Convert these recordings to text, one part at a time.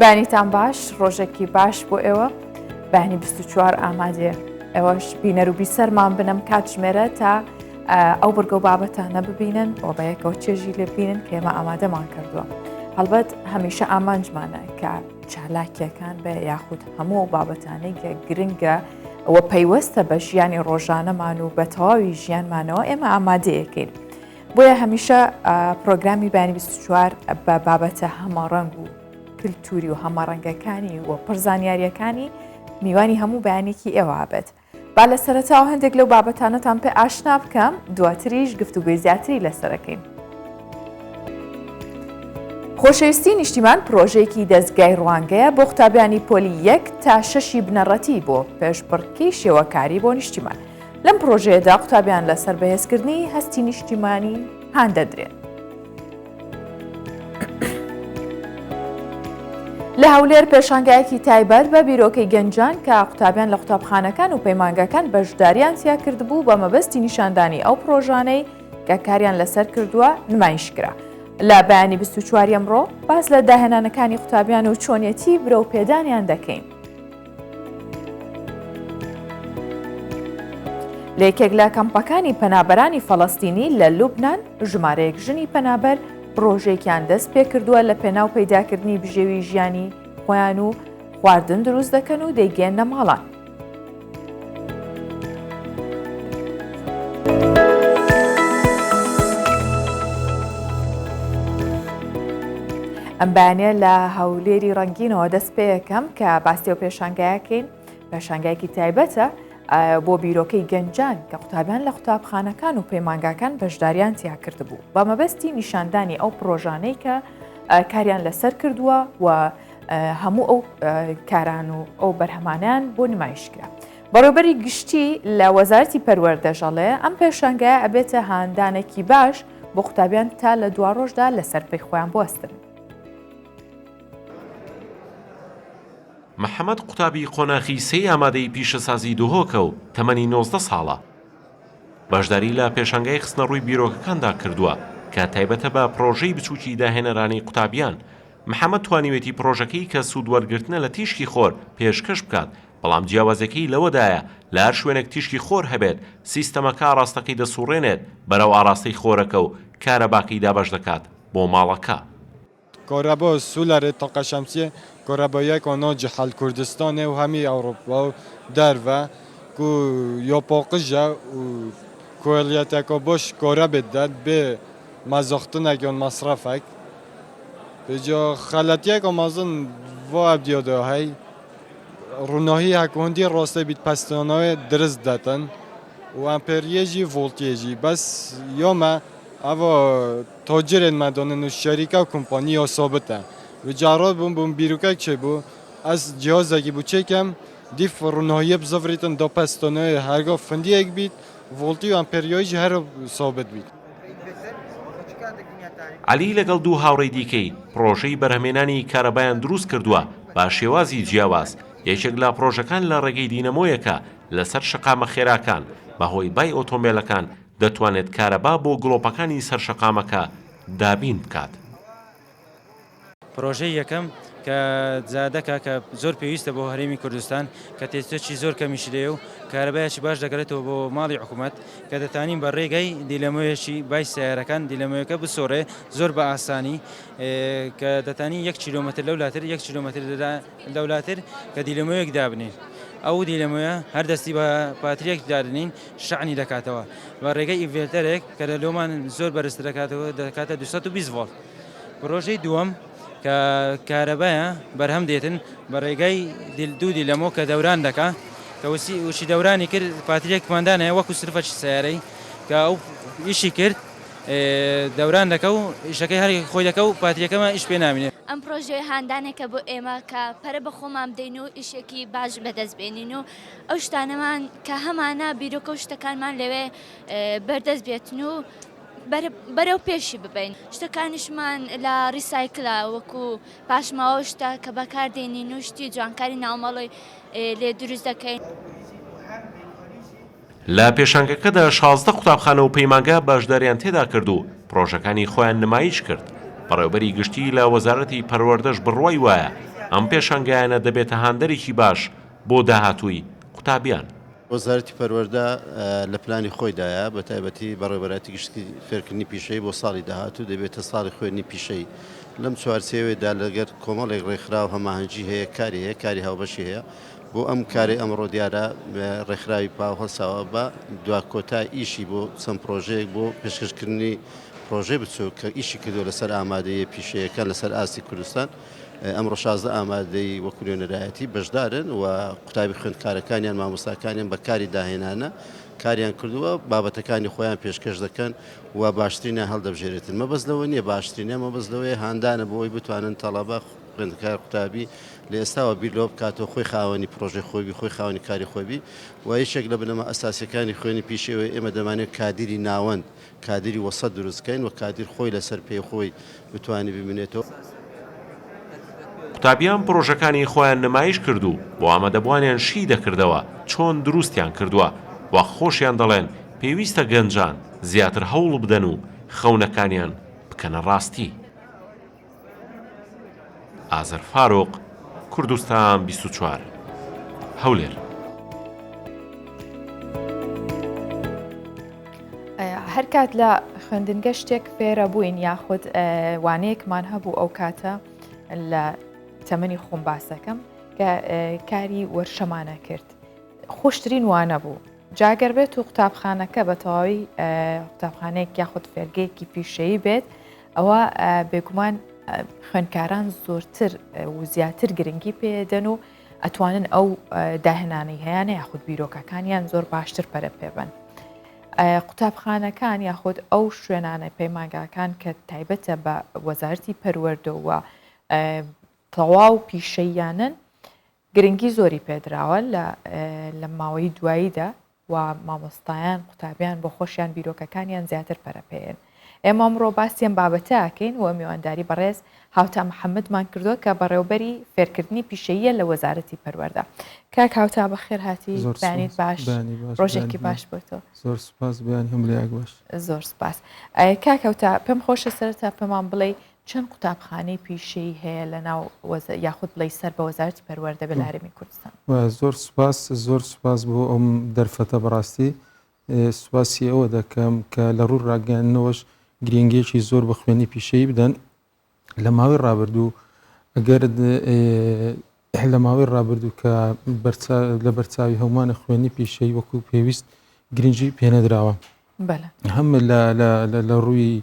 بانیتان باش ڕۆژێکی باش بۆ ئێوە بانی 24 ئامادێ ئێوەش بینەر و بیسەرمان بنەم کاتژمێرە تا ئەو بڕگە و بابەتانە ببینن و بە یەکەوە چێژی لێ بینن کە ئێمە ئامادەمان کردووە. هەڵبەت هەمیشە ئامانجمانە کە چالاکیەکان بە یاخود هەموو بابەتانەی گرنگە ئەوە پەیوەستە بە ژیانی ڕۆژانەمان و بە تەواوی ژیانمانەوە ئێمە ئامادەیەکەین. بۆیە هەمیشە پرۆگرامی بانی 24 بە بابەتە هەماڕەنگ و کللتوری و هەماڕەنگەکانی و پڕزانیاریەکانی میوانی هەموو بەیانێکی ئێوە بێت. با لە سەرەتاوە هەندێک لەو بابەتانەتان پێ ئاشنا بکەم، دواتریش گفتوگوی زیاتری لەسەرەکەین. خۆشەویستی نیشتیمان پرۆژەیەکی دەستگای ڕوانگەیە بۆ قوتابیانی پۆلی 1 تا 6 بنەڕەتی بۆ پێشبڕکێی شێوەکاری بۆ نیشتیمان. لەم پرۆژەیەدا قوتابیان لەسەر بەهێزکردنی هەستی نیشتیمانی هان دەدرێن. لە هەولێر پێشانگایەکی تایبەت بە بیرۆکەی گەنجان کە قوتابیان لە قوتابخانەکان و پەیمانگەکان بەشداریان تیا کردبوو بە مەبەستی نیشاندانی ئەو پرۆژانەی کە کاریان لەسەر کردووە نمایشکرا. لە بەیانی 24 ئەمڕۆ باس لە داهێنانەکانی قوتابیان و چۆنیەتی برە و پێدانیان دەکەین. لە یەکێک لە کەمپەکانی پەنابەرانی فەڵەستینی لە لوبنان ژمارەیەک ژنی پەنابەر پرۆژێکیان دەست پێ کردووە لە پێناو پەیداکردنی بژێوی ژیانی خۆیان و خواردن دروست دەکەن و دەیگەێنە ماڵان. ئەم بەیانیە لە هەولێری ڕەنگینەوە دەست پێ یەکەم کە باسی و پێشانگایەکەین، پێشانگایەکی تایبەتە بۆ بیرۆکەی گەنجان کە قوتابیان لە قوتابخانەکان و پەیمانگاکان بەشداریان تیا کردبوو بە مەبەستی نیشاندانی ئەو پرۆژانەی کە کاریان لەسەر کردووە و هەموو ئەو کاران و ئەو بەرهەمانیان بۆ نمایشکرا. بەڕێوەبەری گشتی لە وەزارەتی پەروەردەژەڵێ ئەم پێشانگایە ئەبێتە هاندانێکی باش بۆ قوتابیان تا لە 2 ڕۆژدا لەسەر پێی خۆیان بوەستن. محەممەد قوتابی قۆناخی سێ ئامادەی پیشەسازی دوهۆکە و تەمەنی 19 ساڵە. باشداری لە پێشانگای خستنە ڕووی بیرۆکەکاندا کردووە کە تایبەتە بە پرۆژەی بچووکی داهێنەرانی قوتابیان. محەممەد توانیوێتی پرۆژەکەی کە سوودوەرگرتنە لە تیشکی خۆر پێشکەش بکات، بەڵام جیاوازەکەی لەوەدایە لە هەر شوێنێک تیشکی خۆر هەبێت سیستەمەکە ئاراستەکەی دەسوڕێنێت بەرەو ئاراستەی خۆرەکە و کارەباکەی دابەش دەکات بۆ ماڵەکە. کارەبا سولار طاقه شمسیه کارەبایەک آنها جهل کردستانه و همی اروپا و دەرڤە کو یا پاقژە و کوێلیەتەکە بۆش کارە بدات بێ مەزەختنێک یان مەسرەفێک بەجا خەلەتیەک ئەمازن وا ئەبدیۆدا هەی ڕووناهی هەکوهندی ڕاستە بیت پەستانەوە درست دەتن و ئەمپێریەژی ڤۆڵتێژی بەس یۆمە ئەوە تاجرên me donin û şerîka kompaniya sabit e. Ve carod bûm bîrokek çêbû ez cihazekî bû çêkem dîv rûnahiyê bi zefrîtin da pestaneyê herga findiyek bît voltî û amperiyayî jî her sabit bît. عەلی لەگەڵ دوو هاوڕێی دیکەی پرۆژەی بەرهەمێنانی کارەبایان دروست کردووە با شێوازی جیاواز. یەکێک لە پرۆژەکان لە ڕێگەی دینەمۆیەکە لەسەر شەقامە خێراکان بەهۆی بای ئۆتۆمبیلەکان دەتوانێت کارەبا بۆ گڵۆپەکانی سەر شەقامەکە دابین بکات. پرۆژەی یەکەم کە زادەکە کە زۆر پێویستە بۆ هەرێمی کوردستان کە تێستۆکی زۆر کەمیش لێ و کارەبایەکی باش دەگەرێتەوە بۆ ماڵی حکوومەت کە دەتانین بە ڕێگەی دیلەمۆیەکی بای سیارەکان دیلەمۆیەکە بسۆڕێ زۆر بە ئاسانی کە دەتانین 1 کیلۆمەتر لەولاتر 1 کیلۆمەتر لەولاتر کە دیلەمۆیەک دابنین. ئەو دیلەمۆیە هەر دەستی بە پاتریەک دادنین شعنی دەکاتەوە بە ڕێگەی ئیڤێلتەرێک کە لە لۆمان زۆر بەرزتر دەکاتەوە دەکاتە 220 ڤۆڵت. پرۆژەی دووەم کە کارەبایە بەرهەم دێتن بە ڕێگەی دوو دیلەمۆ کە دەوران دەکا کە وشی دەورانی کرد پاتریەکماندانەیە وەکو سرفەچ سیارەی کە ئەو ئیشی کرد دەوران دەکە و ئیشەکەی هەر خۆی دەکە و پاتریەکەمە ئیش پێ نامێنێت. ئەم پرۆژەیە هاندانێکە بۆ ئێمە کە پەرە بە خۆمان بدەین و ئیشێکی باش بەدەستبێنین و ئەو شتانەمان کە هەمانە بیرۆکە و شتەکانمان لەوێ بەردەست بێتن و بەرەو پێشی ببین. شتەکانیشمان لە ریسایکلە وەکو پاشماوە شتە کە بەکاردێنین و شتی جوانکاری ناومەڵی لێ دروست دەکەین. لە پێشانگەکەدا 16 قوتابخانە و پەیمانگا باشداریان تێدا کرد و پرۆژەکانی خۆیان نمایش کرد. بەڕێوەبەری گشتی لە وەزارەتی پەروەردەش بڕوای وایە ئەم پێشەنگایانە دەبێتە هاندەرێکی باش بۆ داهاتووی قوتابیان. وەزارەتی پەروەردە لە پلانی خۆیدایە بە تایبەتی بەڕێوەبەتی گشتی فێرکردنی پیشەی بۆ ساڵی داهاتوو دەبێتە ساڵی خوێندنی پیشەی. لەم چوارچێوەیەدا لەگەر کۆمەڵێک ڕێکخراو هەماهەنگی هەیە کاری هەیە کاری هاوبەشی هەیە بۆ ئەم کاری ئەمڕۆ دیارە ڕێکخراوی پاو هەڵساوە بە دوا کۆتا ئیشی بۆ چەند پرۆژەیەک بۆ پێشکەشکردنی پرۆژێ بچوو کە ئیشی کردو لەسەر ئامادەیە پیشەیەەکان لەسەر ئاستی کوردستان. ئەمڕۆ 16 ئامادەی وەکو نوێنەرایەتی بەشدارن و قوتابی خوێندکارەکانیان مامۆستاکانیان بە کاری داهێنانە کاریان کردووە بابەتەکانی خۆیان پێشکەش دەکەن و باشترینە هەڵدەبژێرێتن مەبەست لەوە نییە باشترینە مەبەست لەوەیە هاندانە بۆ ئەوی بتوانن تەڵەبە خوێندکار قوتابی لە ئێستاوە بیر لەوە بکاتەوە خۆی خاوەنی پرۆژەی خۆیبی خۆی خاوەنی کاری خۆیبی و یەکێک لە بنەمە ئەساسیەکانی خوێنی پیشەوەی ئێمە دەمانێت کادیری ناوەند کادیری وەسەد دروستکەین و کادیر خۆی لەسەر پێی خۆی بتوانێت ببینێتەوە. قوتابیان پرۆژەکانی خۆیان نمایش کردو بۆ ئامادەبوانیان شی دەکردەوە چۆن دروستیان کردووە و خۆشیان دەڵێن پێویستە گەنجان زیاتر هەوڵ بدەن و خەونەکانیان بکەنە ڕاستی. ئازەر فاروق، کوردستان 24 هەولێر. هەر کات لە خوێندنگە شتێک فێرە بووین یاخود وانەیەکمان هەبوو ئەو کاتە لە تەمەنی خۆم باسەکەم کە کاری وەرشەمانە کرد خۆشترین وانە بوو جاگەر بێت و قوتابخانەکە بە تەواوی قوتابخانەیەک یاخود فێرگەیەکی پیشەیی بێت ئەوە بێگومان خوێندکاران زۆرتر و زیاتر گرنگی پێدەن و ئەتوانن ئەو داهێنانەی هەیەە یاخود بیرۆکەکانیان زۆر باشتر پەرە پێبن. قوتابخانەکان یاخود ئەو شوێنانە پەیمانگاکان کە تایبەتە بە وەزارەتی پەروەردەوە تەواو پیشەیانن گرنگی زۆری پێدراوە لە ماوەی دواییدا و مامۆستایان قوتابیان بۆ خۆشیان بیرۆکەکانیان زیاتر پەرەپێن. ئێمە ئەمڕۆ باسییان بابەتەکەین و میوانداری بەڕێز هاوتا محەممەدمان کردووە کە بەڕێوبەری فێرکردنی پیشەیە لە وەزارەتی پەروەردە. کاک هاوتا بەخێر هاتی بانیت باش ڕۆژێکی باش بۆ تۆ. زۆر سپاس بیان هەم لێک باش. زۆر سپاس. کاک هاوتا پێم خۆشە سەرەتا پێمان بڵێ چەند قوتابخانەی پیشەی هەیە لە ناو یاخود بڵێ سەر بە وەزارەتی پەروەردە بە لە هەرێمی کوردستان. زۆر سپاس بۆ ئەم دەرفەتە بەڕاستی سوپاسی ئەوە دەکەم کە لە ڕوو ڕاگەاندنەوەش گرنگێکی زۆر بە خوێنی پیشەیی بدەن لە ماوەی ڕابردوو ئەگەر لە ماوەی ڕابردوو کە لە بەرچاوی هەمومانە خوێنی پیشەی وەکو پێویست گرنگی پێنەدراوە هەم لە ڕووی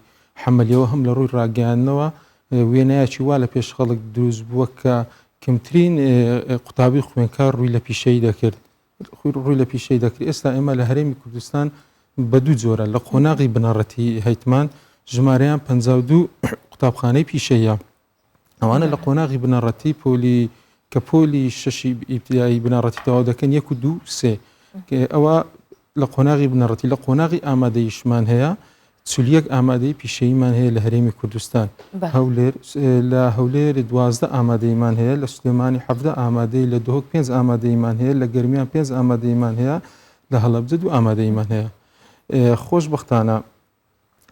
حملیەوە هەم لە ڕووی ڕاگەاندنەوە وێنایەکی وا لە پێش خەڵک دروست بووە کە کەمترین قوتابی خوێنکار ڕووی لە پیشەی دەکرد ڕووی لە پیشەی دەکرد. ئێستا ئێمە لە هەرێمی کوردستان بە دوو جۆرە لە قۆناغی بنەڕەتی هەیتمان ژمارەیان 52 قوتابخانەی پیشەیە ئەوانە لە قۆناغی بنەڕەتی پۆلی کە پۆلی شەشی ئیبتیدایی بنەڕەتی تەواو دەکەن 1 و 2 3 ئەوە لە قۆناغی بنەڕەتی لە قۆناغی ئامادەییشمان هەیە 41 ئامادەی پیشەییمان هەیە لە هەرێمی کوردستان. لە هەولێر 12 ئامادەیمان هەیە لە سلێمانی 17 ئامادەی لە دۆک 5 ئامادەیمان هەیە لە گەرمیان 5 ئامادەیمان هەیە لە هەڵەبجە 2 ئامادەیمان هەیە. خۆشبەختانە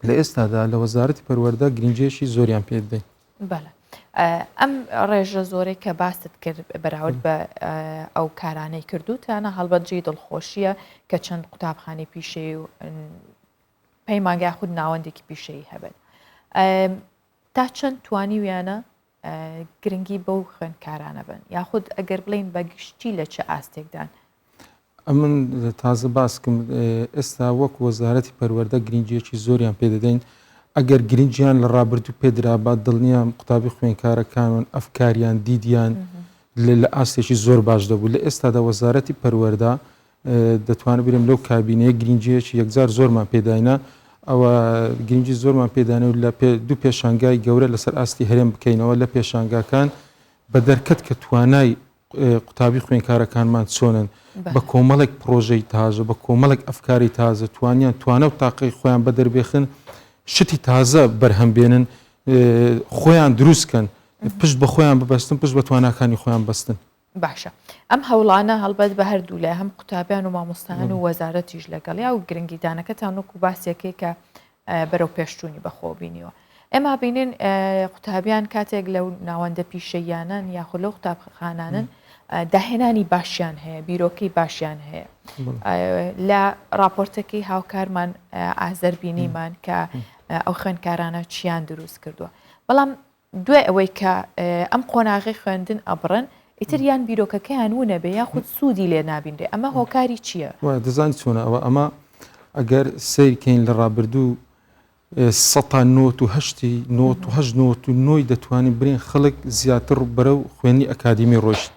لە ئێستادا لە وەزارەتی پەروەردە گرنگێکی زۆریان پێ بدەین. ئەم ڕێژە زۆرەی کە باست کرد بەراورد بە ئەو کارانەی کردوتانە هەڵبەتجێی دڵخۆشیە کە چەند قوتابخانەی پیشەی و پەیمانگای خود ناوەندێکی پیشەیی هەبێت. تا چەند توانی ویانە گرنگی بەو خوێندکارانە بن یاخود ئەگەر بڵین بەگشتی لە چه ئاستێکدان؟ ئەمن تازە باسکم ئێستا وەک وەزارەتی پەروەردە گرنگیەکی زۆریان پێدەدەین ئەگەر گرنگیان لە ڕابردوو پێدرا با دڵنیام قوتابی خوێندکارەکان ئەفکاریان دیدیان لە ئاستێکی زۆر باش دەبوو. لە ئێستادا وەزارەتی پەروەردە دەتوانە بێم لەو کابینەیە گرنگیەکی یەکجار زۆرمان پێداینە ئەوە گرنگی زۆرمان پێدانێ و لە دوو پێشانگای گەورە لەسەر ئاستی هەرێم بکەینەوە لە پێشانگاکان بە دەرکەت کە توانای قوتابی خوێندکارەکانمان چۆنن بە کۆمەڵێک پرۆژەی تازە بە کۆمەڵێک ئەفکاری تازە توانە و تاقی خۆیان بە دەربێخن شتی تازە بەرهەمبێنن خۆیان دروستکەن پشت بە خۆیان ببەستن پشت بە تواناکانی خۆیان بەستن. باشە ئەم هەوڵانە هەڵبەت بە هەردوو لای هەم قوتابیان و مامۆستایان و وەزارەتیش لەگەڵ یا و گرنگیدانەکەتان وەکو باسیەکەی کە بەرەو پێشچوونی بەخۆبینیوە ئێمە بینین قوتابیان کاتێک لەو ناوەندە پیشەیانن یاخود لەو قوتابخانانن داهێنانی باشیان هەیە بیرۆکەی باشیان هەیە لە راپۆرتەکەی هاوکارمان ئازەربینیمان کە ئەو خوێندکارانە چیان دروست کردووە بەڵام دوای ئەوەی کە ئەم قۆناغی خوێندن ئەبڕن ئیتریان بیرۆکەکەیان وونە بێ یاخود سوودی لێ نابینرێ ئەمە هۆکاری چییە؟ دەزانانی چۆنە ئەوە ئەمە ئەگەر سیرکەین لە ڕابردوو 1990 دەتوانین برین خەڵک زیاتر بەرەو خوێنی ئەکادیمی ڕۆیشت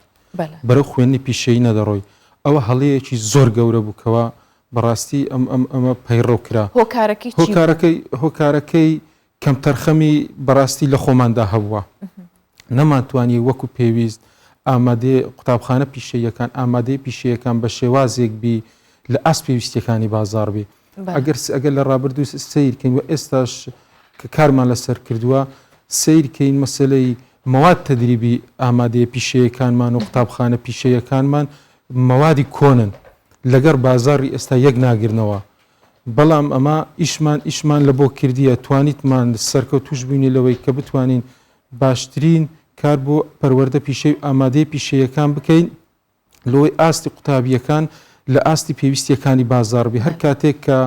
بەرەو خوێنی پیشەی نەدەڕۆی ئەوە هەڵەیەکی زۆر گەورە بووکەوە بەڕاستی ئەمە پەیڕەو کرا هۆکارەکەی کەم تەرخەمی بەڕاستی لە خۆماندا هەبووە نەماتوانی وەکو پێویست ئامادەی قوتابخانە پیشەیەکان ئامادەی پیشەیەکان بە شێوازێک بی لە ئاست پێویستیەکانی بازار بێ ئەگەر لە ڕابردوو سیرکەین و ئێستاش کە کارمان لەسەر کردووە سیرکەین مەسلەی مواد تدریبی ئامادەیە پیشەیەکانمان و قوتابخانە پیشەیەکانمان موادی کۆنن لەگەر بازاری ئێستا یەک ناگرنەوە بەڵام ئەمە ئیشمان لە بۆ کردیە توانیتمان سەرکەوتوش بووینی لەوەی کە بتوانین باشترین کار بۆ پەروەردە پیشەی ئامادەی پیشەیەکان بکەین لەوەی ئاستی قوتابیەکان لە ئاستی پێویستیەکانی بازار بێ هەر کاتێک کە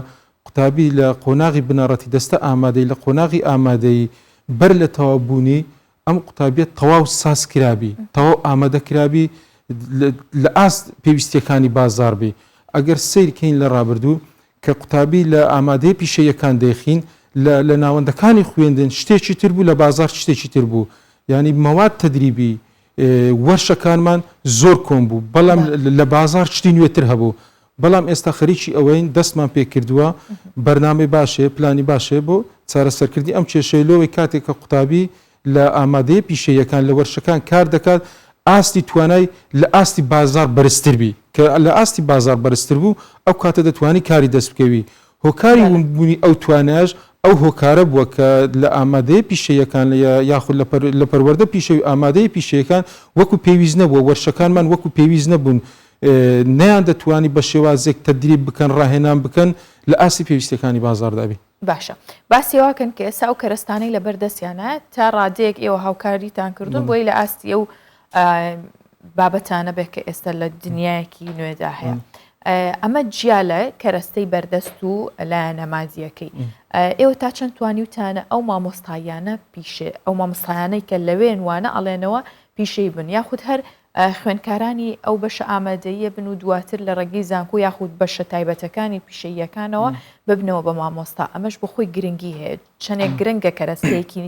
قوتابی لە قۆناغی بنەڕەتی دەستە ئامادەی لە قۆناغی ئامادەی بەر لە تەواوبوونی ئەم قوتابیەت تەواو ساز کرابی تەواو ئامادە کرابی لە ئاست پێویستیەکانی بازار بێ ئەگەر سیرکەین لە ڕابردوو کە قوتابی لە ئامادەی پیشەیەکان دەیخین لە ناوەندەکانی خوێندن شتێکی تر بوو لە بازار شتێکی تر بوو ینی مواد تدریبی وەرشەکانمان زۆر کۆم بوو بەڵام لە بازار شتی نوێتر هەبوو بەڵام ئێستا خەریکی ئەوەین دەستمان پێ کردووە بەرنامەی باشێ پلانی باشێ بۆ چارەسەرکردی ئەم کێشەیلەوەی کاتێک کە قوتابی لە ئامادەی پیشەیەکان لە وەرشەکان کار دەکات ئاستی توانای لە ئاستی بازار بەرزتر بی کە لە ئاستی بازار بەرزتر بوو ئەو کاتە دەتوانی کاری دەست بکەوی هۆکاری بوونی ئەو توانایش ئەو هۆکارە بووە کە لە ئامادەی پیشەیەکان یاخود لە پەروەردە پیشەوی ئامادەی پیشەیەکان وەکو پێویست نەبووە وەرشەکانمان وەکو پێویست نەبوون نەیان دەتوانی بە شێوازێک تەدریب بکەن ڕاهێنان بکەن لە ئاسی پێویستەکانی بازاردابی باشە باسیواکەن کە ئێستا و کەرستانەی لە بەردەستیانە تا ڕادەیەک ئێوە هاوکاریتان کردوون بۆی لە ئاستی ئەو بابەتانە بێت کە ئێستا لە دنیایەکی نوێدا هەیە ئەمە جیالە کەرەستەی بەردەست و لە نەمازیەکەی ئێوە تا چەند توانیوتانە ئەو مامۆستایانە پیشێ ئەو مامۆستایانەی کە لەوێن وانە ئەڵێنەوە پیشەی بن یاخود هەر خوێندکارانی ئەو بەشە ئامادەیە بن و دواتر لە ڕێگەی زانکۆ یاخود بەشە تایبەتەکانی پیشەیەکانەوە ببنەوە بە مامۆستا ئەمەش بۆ خۆی گرنگی هەیە چەندێک گرنگە کەرەستەیەکی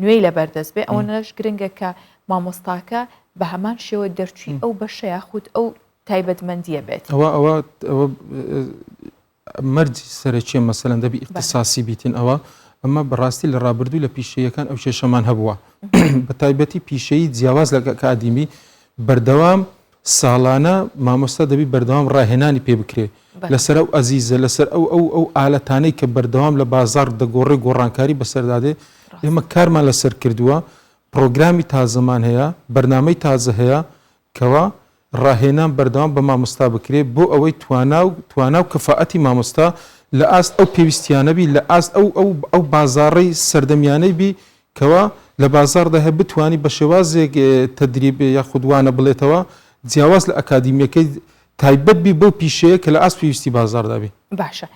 نوێی لە بەردەست بێ ئەوە نەش گرنگە کە مامۆستاکە بە هەمان شێوە دەرچووی ئەو بەشە یاخود ئەو تایبەتمەندیە بێت ئەوە مەرجی سەرەکیە مەسەلەن دەبی ئیختیساسی بیتین ئەوە ئەمە بەڕاستی لە ڕابردوو لە پیشەیەکان ئەو کێشەمان هەبووە بە تایبەتی پیشەی جیاواز لە ئەکادیمی بەردەوام ساڵانە مامۆستا دەبی بەردەوام ڕاهێنانی پێ بکرێ لەسەر ئەو ئەزیزە لەسەر ئەو ئالەتانەی کە بەردەوام لە بازار دەگۆڕێ گۆڕانکاری بەسەردادێ ئێمە کارمان لەسەر کردووە پرۆگرامی تازەمان هەیە بەرنامەی تازە هەیە کەوا ڕاهێنان بەردەوام بە مامۆستا بکرێ بۆ ئەوەی توانا و کەفاەتی مامۆستا لە ئاست ئەو پێویستیانەبی لە ئاست ئەو بازاڕی سەردەمیانەی بی کەوا لە بازاردا هەیە بتوانی بە شێوازێک تەدریب یاخودوانە بڵێتەوە جیاواز لە ئەکادیمیەکەی تایبەت بی بۆ پیشەیە کە لە ئاست پێویستی بازاردابی باشە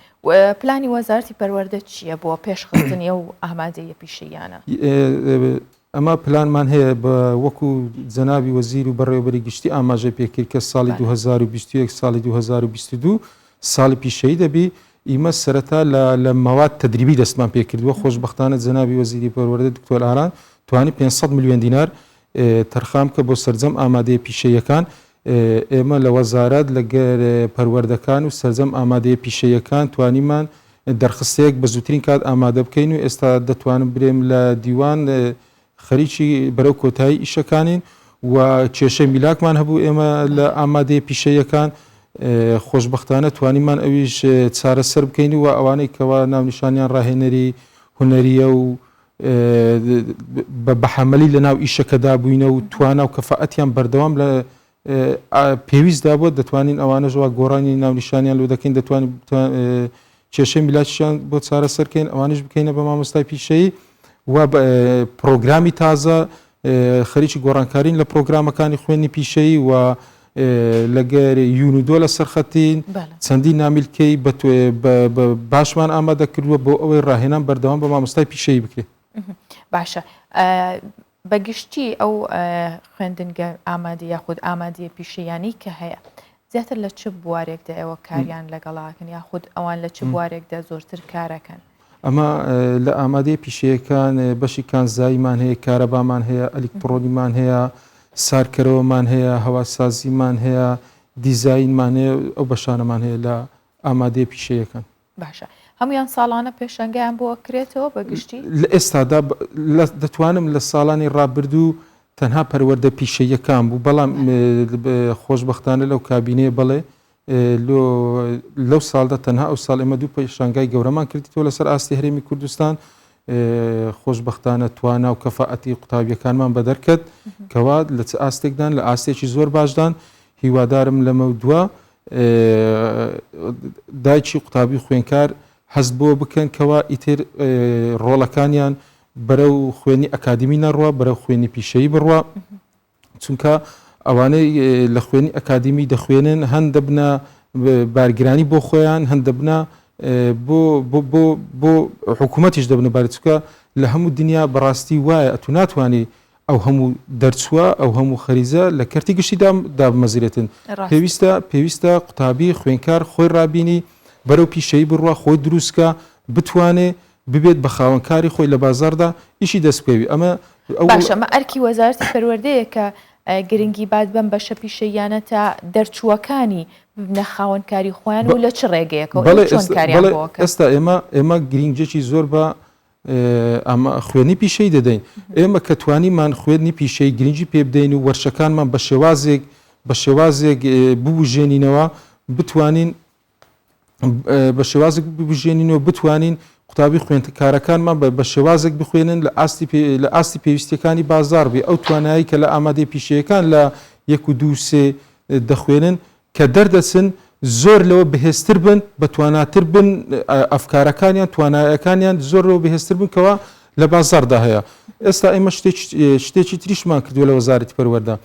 پلانی وەزارەتی پەروەردە چییە بۆ پێشخستنی و ئامادەیە پیشەیانە ئەمە پلانمان هەیە بە وەکو جەنابی وەزیر و بەڕێوەبەری گشتی ئاماژە پێکرد کە ساڵی 2021 ساڵی 2022 ساڵی پیشەی دەبی ئیمە سەرەتا لە مەواد تەدریبی دەستمان پێکردووە خۆشبەختانە جەنابی وەزیری پەروەردە دکتۆر ئاران توانی 500 میلیۆن دینار تەرخام کە بۆ سەرجەم ئامادەیە پیشەیەکان ئێمە لە وەزارەت لەگەر پەروەردەکان و سەرجەم ئامادەیە پیشەیەکان توانیمان دەرخستەیەک بە زووترین کات ئامادە بکەین و ئێستا دەتوانم برێم لە دیوان خەریکی بەرەو کۆتایی ئیشەکانین و کێشەی میلاکمان هەبوو ئێمە لە ئامادەیە پیشەیەکان خۆشبەختانە توانیمان ئەویش چارەسەر بکەین و ئەوانەی کەوا ناونیشانیان ڕاهێنەری هونەریە و بەحەمەلی لە ناو ئیشەکەدا بووینە و توانا و کەفاەتیان بەردەوام لە پێویستدا بۆ دەتوانین ئەوانەژوا گۆڕانی ناونیشانیان لۆ دەکەین دەتوانین کێشەی میلاتیان بۆ چارەسەرکەین ئەوانش بکەینە بە مامۆستای پیشەیی و پرۆگرامی تازە خەریکی گۆڕانکارین لە پرۆگرامەکانی خوێنی پیشەیی و لەگەر یونیدۆ لە سەرخەتین چەندی نامیلکەی باشمان ئامادە کردووە بۆ ئەوەی ڕاهێنان بەردەوام بە مامۆستای پیشەیی بکرێت. باشە بەگشتی ئەو خوێندنگە ئامادە یاخود ئامادەیە پیشەیانی کە هەیە زیاتر لە چ بوارێکدا ئێوە کاریان لەگەڵاکەن یاخود ئەوان لە چ بوارێکدا زۆرتر کارەکەن؟ ئەمە لە ئامادەی پیشەیەکان بەشی کانزاییمان هەیە، کارەبامان هەیە، ئەلیکترۆنیمان هەیە، سارکەرەوەمان هەیە، هەواسازیمان هەیە، دیزاینمان هەیە، ئەو بەشانەمان هەیە لە ئامادەی پیشەیەکان. باشە هەمویان ساڵانە پێشەنگیان بۆ کرێتەوە بەگشتی؟ لە ئێستادا دەتوانم لە ساڵانی ڕابردوو تەنها پەروەردە پیشەیەکان بوو، بەڵام خۆشبەختانە لەو کابینەیە بڵێ لەو ساڵدا تەنها ئەو ساڵ ئێمە دوو پێشانگای گەورەمان کردیتەوە لەسەر ئاستی هەرێمی کوردستان. خۆشبەختانە توانا و کەفاەتی قوتابیەکانمان بەدەرکەت کەوا لە چ ئاستێکدان لە ئاستێکی زۆر باشدان. هیوادارم لەمە دووە دایکی قوتابی خوێنکار هەست بۆ بکەن کەوا ئیتر ڕۆڵەکانیان بەرەو خوێنی ئەکادمی نەڕوە، بەرەو خوێنی پیشەیی بڕوە، چونکە ئەوانەی لە خوێنی ئەکادمی دەخوێنن هەن دەبنە بارگرانی بۆ خۆیان، هەن دەبنە بۆ حکوومەتیش دەبنە بارچکە لە هەموو دنیا بەڕاستی وایە ئەتو ناتوانانی ئەو هەموو دەرچووە ئەو هەموو خەریزە لە کەرتی گشتیدا دابمەزرێتن. پێویستە قوتابی خوێنکار خۆی ڕابینی بەرەو پیشەیی بڕوە، خۆی دروستکە، بتوانێ ببێت بە خاوەنکاری خۆی لە بازاردا ئیشی دەستپێوی. ئەمە باشە ئەمە ئەرکی وەزارەتی پەروەردەیە کە گرنگی باد بم بەشە پیشەیانە تا دەرچووەکانی ببنە خاوەنکاری خۆیان و لە چ ڕێگەیەکەوە چۆن کاریان بۆکە؟ ئێستا ئێمە گرنگجێکی زۆر بە خوێنی پیشەی دەدەین. ئێمە کە توانیمان خوێنی پیشەی گرنگی پێ بدەین و وەرشەکانمان بە شێوازێک ببژێنینەوە، بتوانین بە شێوازێک ببژێنینەوە، بتوانین قوتابی خوێندکارەکانمان بە شێوازێک بخوێنن لە ئاستی پێویستیەکانی بازار بێ. ئەو توانایی کە لە ئامادەی پیشەیەکان لە 1 و 2 3 دەخوێنن کە دەردەچن زۆر لەوە بەهێزتر بن، بە تواناتر بن، ئەفکارەکانیان توانایەکانیان زۆر لەوە بەهێزتر بن کەوا لە بازاردا هەیە. ئێستا ئێمە شتێکی تریشمان کردووە لە وەزارەتی پەروەردە،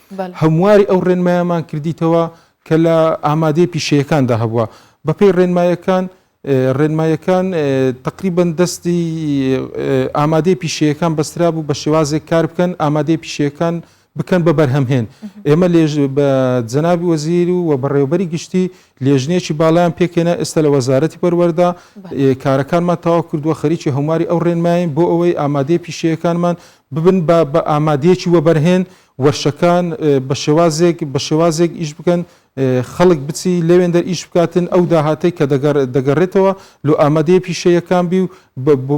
هەمواری ئەو ڕێنمایەمان کردیتەوە کە لە ئامادەی پیشەیەکاندا هەبووە. بەپێی ڕێنمایەکان تقریبەن دەستی ئامادەی پیشەیەکان بەسترا بوو بە شێوازێک کار بکەن، ئامادەی پیشەیەکان بکەن بە بەرهەمهێن. ئێمە بە جەنابی وەزیر و بەڕێوەبەری گشتی لێژنێکی باڵیان پێکێنە. ئێستا لە وەزارەتی پەروەردە کارەکانمان تەواو کردووە، خەریکی هەمواری ئەو ڕێنمایین بۆ ئەوەی ئامادەی پیشەیەکانمان ببن بە ئامادەیەکی وەبەرهێن، وەرشەکان بە شێوازێک ئیش بکەن، خەڵک بچی لەوێن دەر ئیش بکاتن ئەو داهاتەی کە دەگەڕێتەوە لە ئامادەی پیشەیەکان بی و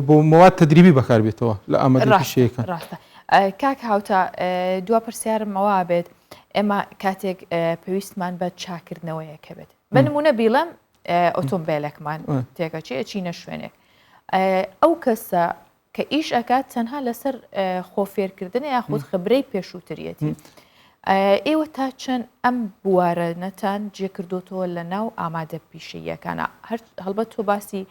بۆ مواد تەدریبی بەکاربێتەوە لە ئامادەی پیشەیەکان. کاک هاوتا دوا پرسیارمەوە بێت ئێمە کاتێک پێویستمان بە چاکردنەوەیەکە بێت بە نمونە بیڵم ئۆتۆمبیلێکمان تێکەچی ئەچینە شوێنێک ئەو کەسە کە ئیش ئەکات تەنها لەسەر خۆفێرکردنە یاخود خبرەی پێشووتریەتی ئێوە تا چەند ئەم بوارەنەتان جێکردوتەوە لە ناو ئامادە پیشەیەکانە هەڵبەت تۆ باسی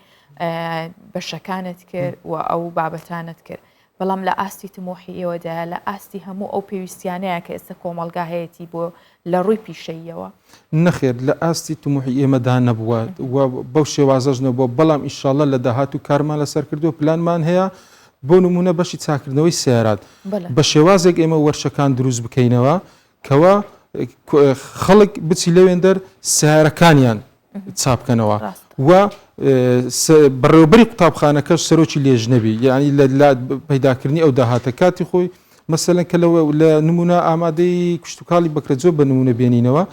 بەشەکانت کرد و ئەو بابەتانت کرد بەڵام لە ئاستی تمۆحی ئێوەدا لە ئاستی هەموو ئەو پێویستیانەیە کە ئێستا کۆمەڵگا هەیەی بۆ لە ڕووی پیشەیەوە نەخێر لە ئاستی تمۆحی ئێمەدا نەبووە بەو شێوازەش نەبووە بەڵام ئیشاڵڵە لە داهات و کارمان لەسەر کردو پلانمان هەیە بۆ نمونە بەشی چاکردنەوەی سیارات بە شێوازێک ئێمە وەرشەکان دروست بکەینەوە کەوا خەڵک بچی لەوێن دەر سیارەکانیان چاپکەنەوە و بەڕێوەبەری قوتابخانەکەش سەرۆکی لێژنەبی یعنی لە پەیداکردنی ئەو داهاتە کاتی خۆی مەسەلەن کە لە نمونە ئامادەی کشتتوکاڵی بەکرەجۆ بە نمونە بێنینەوە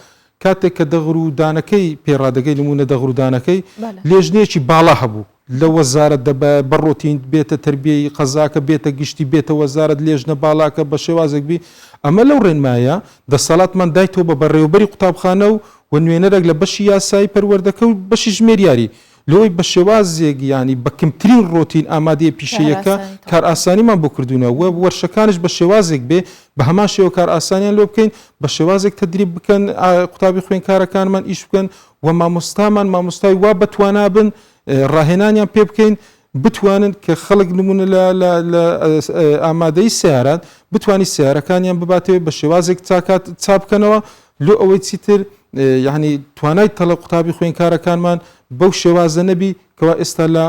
کاتێک کە دەغڕودانەکەی پێڕادەگەی نمونە دەغڕودانەکەی لێژنەیەکی باڵا هەبوو لە وەزارەت بەڕۆتین بێتە تربیەی قەزاکە بێتە گشتی بێتە وەزارەت لێژنە باڵاکە بە شێوازێک بی ئەمە لەو ڕێنمایە دەسەڵاتمان دایتەوە بە بەڕێوەبەری قوتابخانە و نوێنەرێک لە بەشی یاسایی پەروەردەکە و بەشی ژمێریاری لەوەی بە شێوازێک ینی بە کەمترین ڕۆتین ئامادەیە پیشەیەەکە کار ئاسانیمان بۆ کردوونەوە و وەرشەکانش بە شێوازێک بێ بە هەمان شێوە کار ئاسانیان لۆ بکەین بە شێوازێک تەدریب بکەن قوتابی خوێندکارەکانمان ئیش بکەن و مامۆستامان مامۆستای وا بەتوانابن ڕاهێنانیان پێ بکەین بتوانن کە خەڵک نمونە لە ئامادەی سیارات بتوانانی سیارەکانیان بباتێ بە شێوازێک چاپ بکەنەوە لۆ ئەوەی چیتر یعنی توانای تەڵە قوتابی خوێندکارەکانمان بەو شێوازە نەبی کەوا ئێستا لە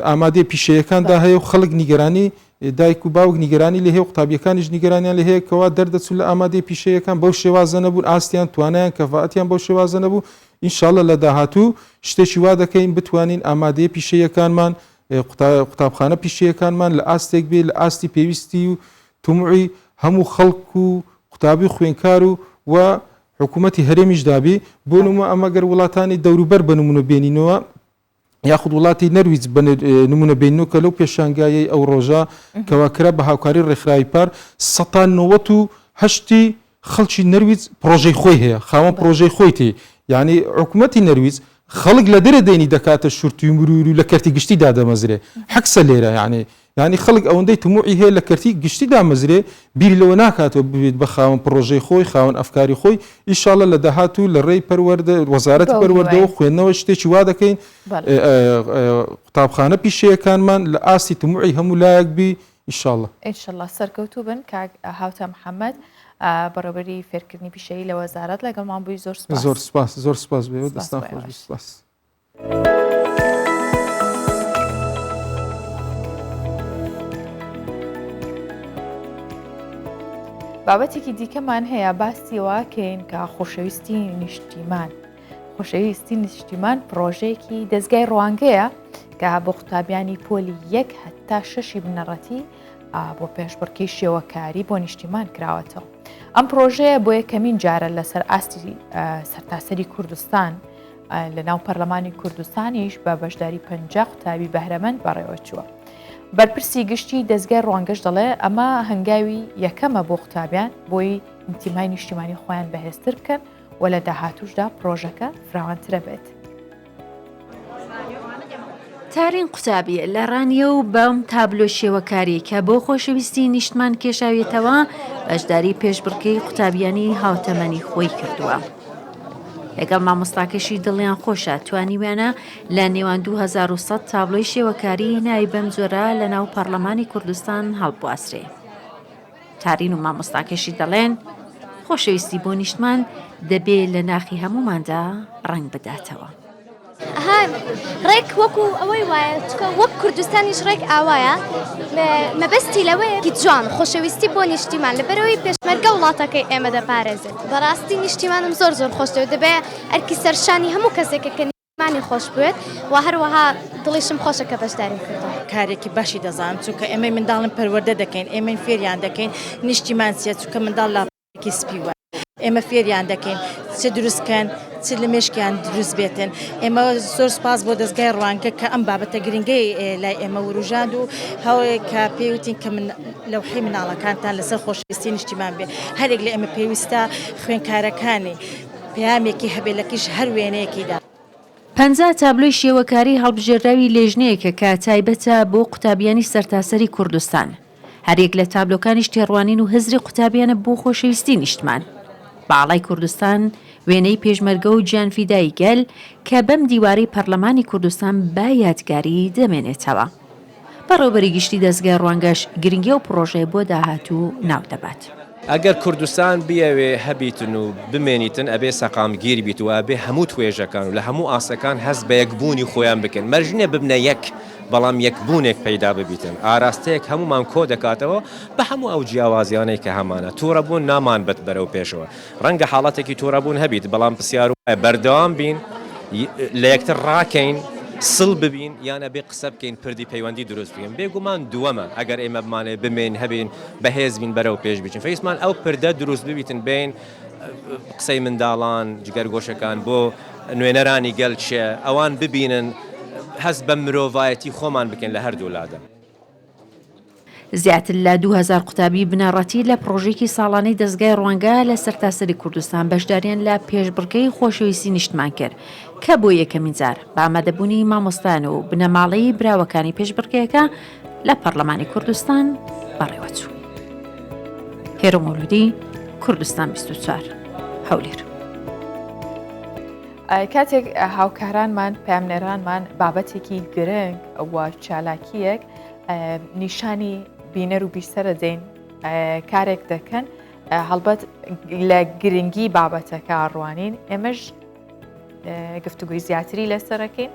ئامادەی پیشەیەکاندا هەیە و خەڵک نیگەرانی دایک و باوک نیگەرانی لە هەیە قوتابیەکانیش نیگەرانیان لە هەیە کەوا دەردەچوو لە ئامادەی پیشەیەکان بەو شێوازە نەبوون ئاستیان توانایان کەفاەتیان بەو شێوازە نەبوو ئینشاءڵڵە لە داهاتوو شتێکی وا دەکەین بتوانین ئامادەی پیشەیەکانمان قوتابخانە پیشەیەکانمان لە ئاستێک بێ لە ئاستی پێویستی و تومعی هەموو خەڵک و قوتابی خوێنکار و حکوومەتی هەرێمیش دابی بۆ نمە ئەمەگەر وڵاتانی دەوروبەر بە نمونە بێنینەوە یاخود وڵاتی نەرویج نمونە بینەوە کە لەو پێشانگایەی ئەو ڕۆژە کەواکرا بە هاوکاری ڕێکخراوی پار 1970 خەڵکی نەرویج پرۆژەی خۆی هەیە خاوەن پرۆژەی خۆی تێ یعنی حکوومەتی نەرویج خەڵک لە دەرە دێنی دەکاتە شورتی مرور و لە کەرتی گشتی دادەمەزرێ حەکسە لێرە یعنی خەڵک ئەوەندەی تموعی هەیە لە کەرتی گشتی دامەزرێ بیری لەوە ناکاتەوە ببێت بە خاوەن پرۆژەی خۆی خاوەن ئەفکاری خۆی ئینشاءڵڵە لە داهاتوو لە ڕێی پەروەردە وەزارەتی پەروەردەوە خوێندنەوە شتێکی وا دەکەین قوتابخانە پیشەیەکانمان لە ئاستی تموعی هەموو لایەک بی ئینشاءڵڵە سەرکەوتوو بن کاک هاوتە محەممەد بەڕێوەبەری فێرکردنی پیشەیی لە وەزارەت لەگەڵمان بووی زۆر سپاس بێ دەستان خۆش سپاس. بابەتێکی دیکەمان هەیە باسیەوەکەین کە خۆشەویستی نیشتیمان پرۆژەیەکی دەستگای ڕوانگەیە کە بۆ قوتابیانی پۆلی 1 هەتا 6 بنەڕەتی بۆ پێشبڕکەی شێوەکاری بۆ نیشتیمان کراوەتەوە. ئەم پرۆژەیە بۆ یەکەمین جارە لەسەر ئاستی سەرتاسەری کوردستان لە ناو پەرلەمانی کوردستانیش بە بەشداری 50 قوتابی بەهرەمەند بەڕێوەچووە. بەرپرسی گشتی دەستگای ڕوانگەش دەڵێ ئەمە هەنگاوی یەکەمە بۆ قوتابیان بۆی نیمتیمای نیشتیمانی خۆیان بەهێزتر بکەن و لە داهاتووشدا پرۆژەکە فراوانترە بێت. تارین قوتابیە لە ڕانیە و بەم تابلۆ شێوەکاری کە بۆ خۆشەویستی نیشتمان کێشاوێتەوە بەشداری پێشبڕکەی قوتابیانی هاوتەمەنی خۆی کردووە. لەگەڵ مامۆستاکەشی دڵیان خۆشە توانیویانە لە نێوان 2100 تابلۆی شێوەکاری ناوی بەم جۆرە لە ناو پەرلەمانی کوردستان هەڵبواسرێ. تارین و مامۆستاکەشی دەڵێن خۆشەویستی بۆ نیشتمان دەبێت لە ناخی هەموماندا ڕنگ بداتەوە. ڕێک وەکو ئەوەی وایە چکە وەک کوردستانیش ڕێک ئاوایە مەبەستی لەوەیە جوان خۆشەویستی بۆ نیشتیمان لەبەرەوەی پێشمەرگە وڵاتەکەی ئێمە دەپارێزێت. بەڕاستی نیشتیمانم زۆر خۆشەوە دەبێت ئەرکی سەرشانی هەموو کەسێکە کە نیشتیمانی خۆش بێت و هەروەها دڵیشم خۆشە کە بەشداریم کردەوە. کارێکی باشی دەزانم چونکە ئێمە منداڵم پەروەردە دەکەین ئێمە فێریان دەکەین نیشتیمان چیە چونکە منداڵ لاپێکی سپی وە ئێمە فێریان دەکەین چ دروستکەن چ لە مێشکیان دروست بێتن. ئێمە زۆر سپاس بۆ دەستگای ڕوانگە کە ئەم بابەتە گرنگەی لای ئێمە وروژاند و هەوڵێک کە پێوتین کە من لەوحەی مناڵەکانتان لەسەر خۆشەویستی نیشتیمان بێ هەرێک لە ئێمە پێویستە خوێنکارەکانی پەیامێکی هەبێلەکیش هەر وێنەیەکیدا. 50 تابلۆی شێوەکاری هەڵبژێراوی لێژنەیەکە کە تایبەتە بۆ قوتابیانی سەرتاسەری کوردستان. هەرێک لە تابلۆکانیش تێڕوانین و هەزری قوتابیانە بۆ خۆشەویستی نیشتمان. باڵای کوردستان وێنەی پێشمەرگە و گیانفیدایی گەل کە بەم دیوارەی پەرلەمانی کوردستان با یادگاری دەمێنێتەوە. بەڕێوەبەری گشتی دەستگای ڕوانگەش گرنگی و پرۆژەی بۆ داهاتوو ناو دەبات. ئەگەر کوردستان بیاوێ هەبیتن و بمێنیتن ئەبێ سەقامگیر بیت و ئەبێ هەموو توێژەکان و لە هەموو ئاسەکان هەست بە یەکبوونی خۆیان بکەن مەرجنە ببنە یەک بەڵام یەکبوونێک پەیدا ببیتن ئاراستەیەک هەمومان کۆ دەکاتەوە بە هەموو ئەو جیاوازیانەی کە هەمانە تووڕەبوون نامان بەت بەرەو پێشەوە ڕەنگە حاڵەتێکی تووڕەبوون هەبیت بەڵام پرسیار و بەردەوام بین لە یەکتر ڕاکەین سڵ ببین یانە بێ قسە بکەین پردی پەیوەندی دروست بکەین بێگومان دووەمە ئەگەر ئێمە بمانێ بمێن هەبین بەهێز بین بەرەو پێش بچین فەیسمان ئەو پردە دروست ببیتن بین قسەی منداڵان جگەرگۆشەکان بۆ نوێنەرانی گەل چێ ئەوان ببینن هەست بە مرۆڤایەتی خۆمان بکەین لە هەردوو لادە. زیاتر لە 2000 قوتابی بنەڕەتی لە پرۆژێکی ساڵانەی دەستگای ڕوانگە لە سەرتاسەری کوردستان بەشداریان لە پێشبڕکەی خۆشەویستی نیشتمان کرد کە بۆ یەکەمین جار بە ئامادەبوونی مامۆستان و بنەماڵەی براوەکانی پێشبڕکەیەکە لە پەرلەمانی کوردستان بەڕێوەچوو. هێرە مەولودی کوردستان 24 هەولێر. کاتێک هاوکارانمان پامنێرانمان بابەتێکی گرنگ و چالاکیەک نیشانی بینەر و بیسەرە دەین کارێک دەکەن هەڵبەت لە گرنگی بابەتەکە ڕوانین ئێمەش گفتوگوی زیاتری لەسەرەکەین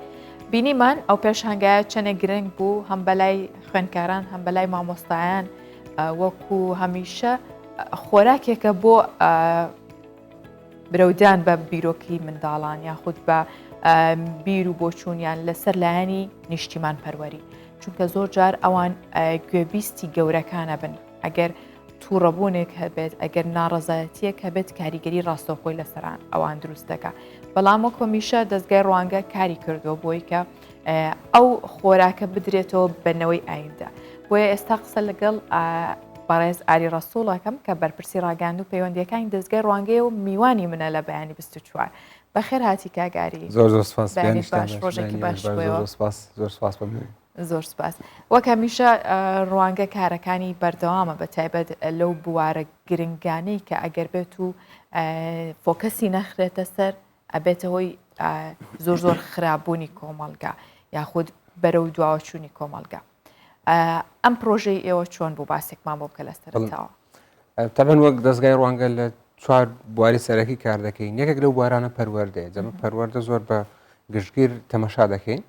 بینیمان ئەو پێشهنگایە چەنە گرنگ بوو هەم بەلای خوێندکاران هەم بەلای مامۆستایان وەکو هەمیشە خۆراکێکە بۆ برەودان بە بیرۆکی منداڵان یاخود بە بیر و بۆچوونیان لەسەر لایەنی نیشتیمان پەروەری چونکە زۆر جار ئەوان گوێبیستی گەورەکانە بن ئەگەر تووڕەبوونێک هەبێت ئەگەر ناڕەزایەتیەک هەبێت کاریگەری ڕاستەوخۆی لەسەران ئەوان دروست دەکە بەڵام وە کۆمیشە دەستگای ڕوانگە کاری کردو بۆی کە ئەو خۆراکە بدرێتەوە بنەوەی ئایندا بۆیە ئێستا قسە لەگەڵ بەڕێز ئاری ڕەسوڵەکەم کە بەرپرسی ڕاگەاند و پەیوەندیەکانی دەستگای ڕوانگەی و میوانی منە لە بەیانی 24 بەخێر هاتی کاگاری زۆر سپاس باش ڕۆژێکی باش زۆر سپاس زۆر سپاس وەک هەمیشە ڕوانگە کارەکانی بەردەوامە بە تایبەت لەو بوارە گرنگانەی کە ئەگەر بێت و فۆکەسی نەخرێتە سەر ئەبێتە هۆی زۆر خراپبوونی کۆمەڵگا یاخود بەرەو دواوەچوونی کۆمەڵگا ئەم پرۆژەی ئێوە چۆن بوو باسێکمان بۆ بکە لەسەرەوە تەبەن وەک دەستگای ڕوانگە لە 4 بواری سەرەکی کار دەکەین یەکێک لەو بوارانە پەروەردەیە جەمە پەروەردە زۆر بە گشتگیر تەمەشا دەکەین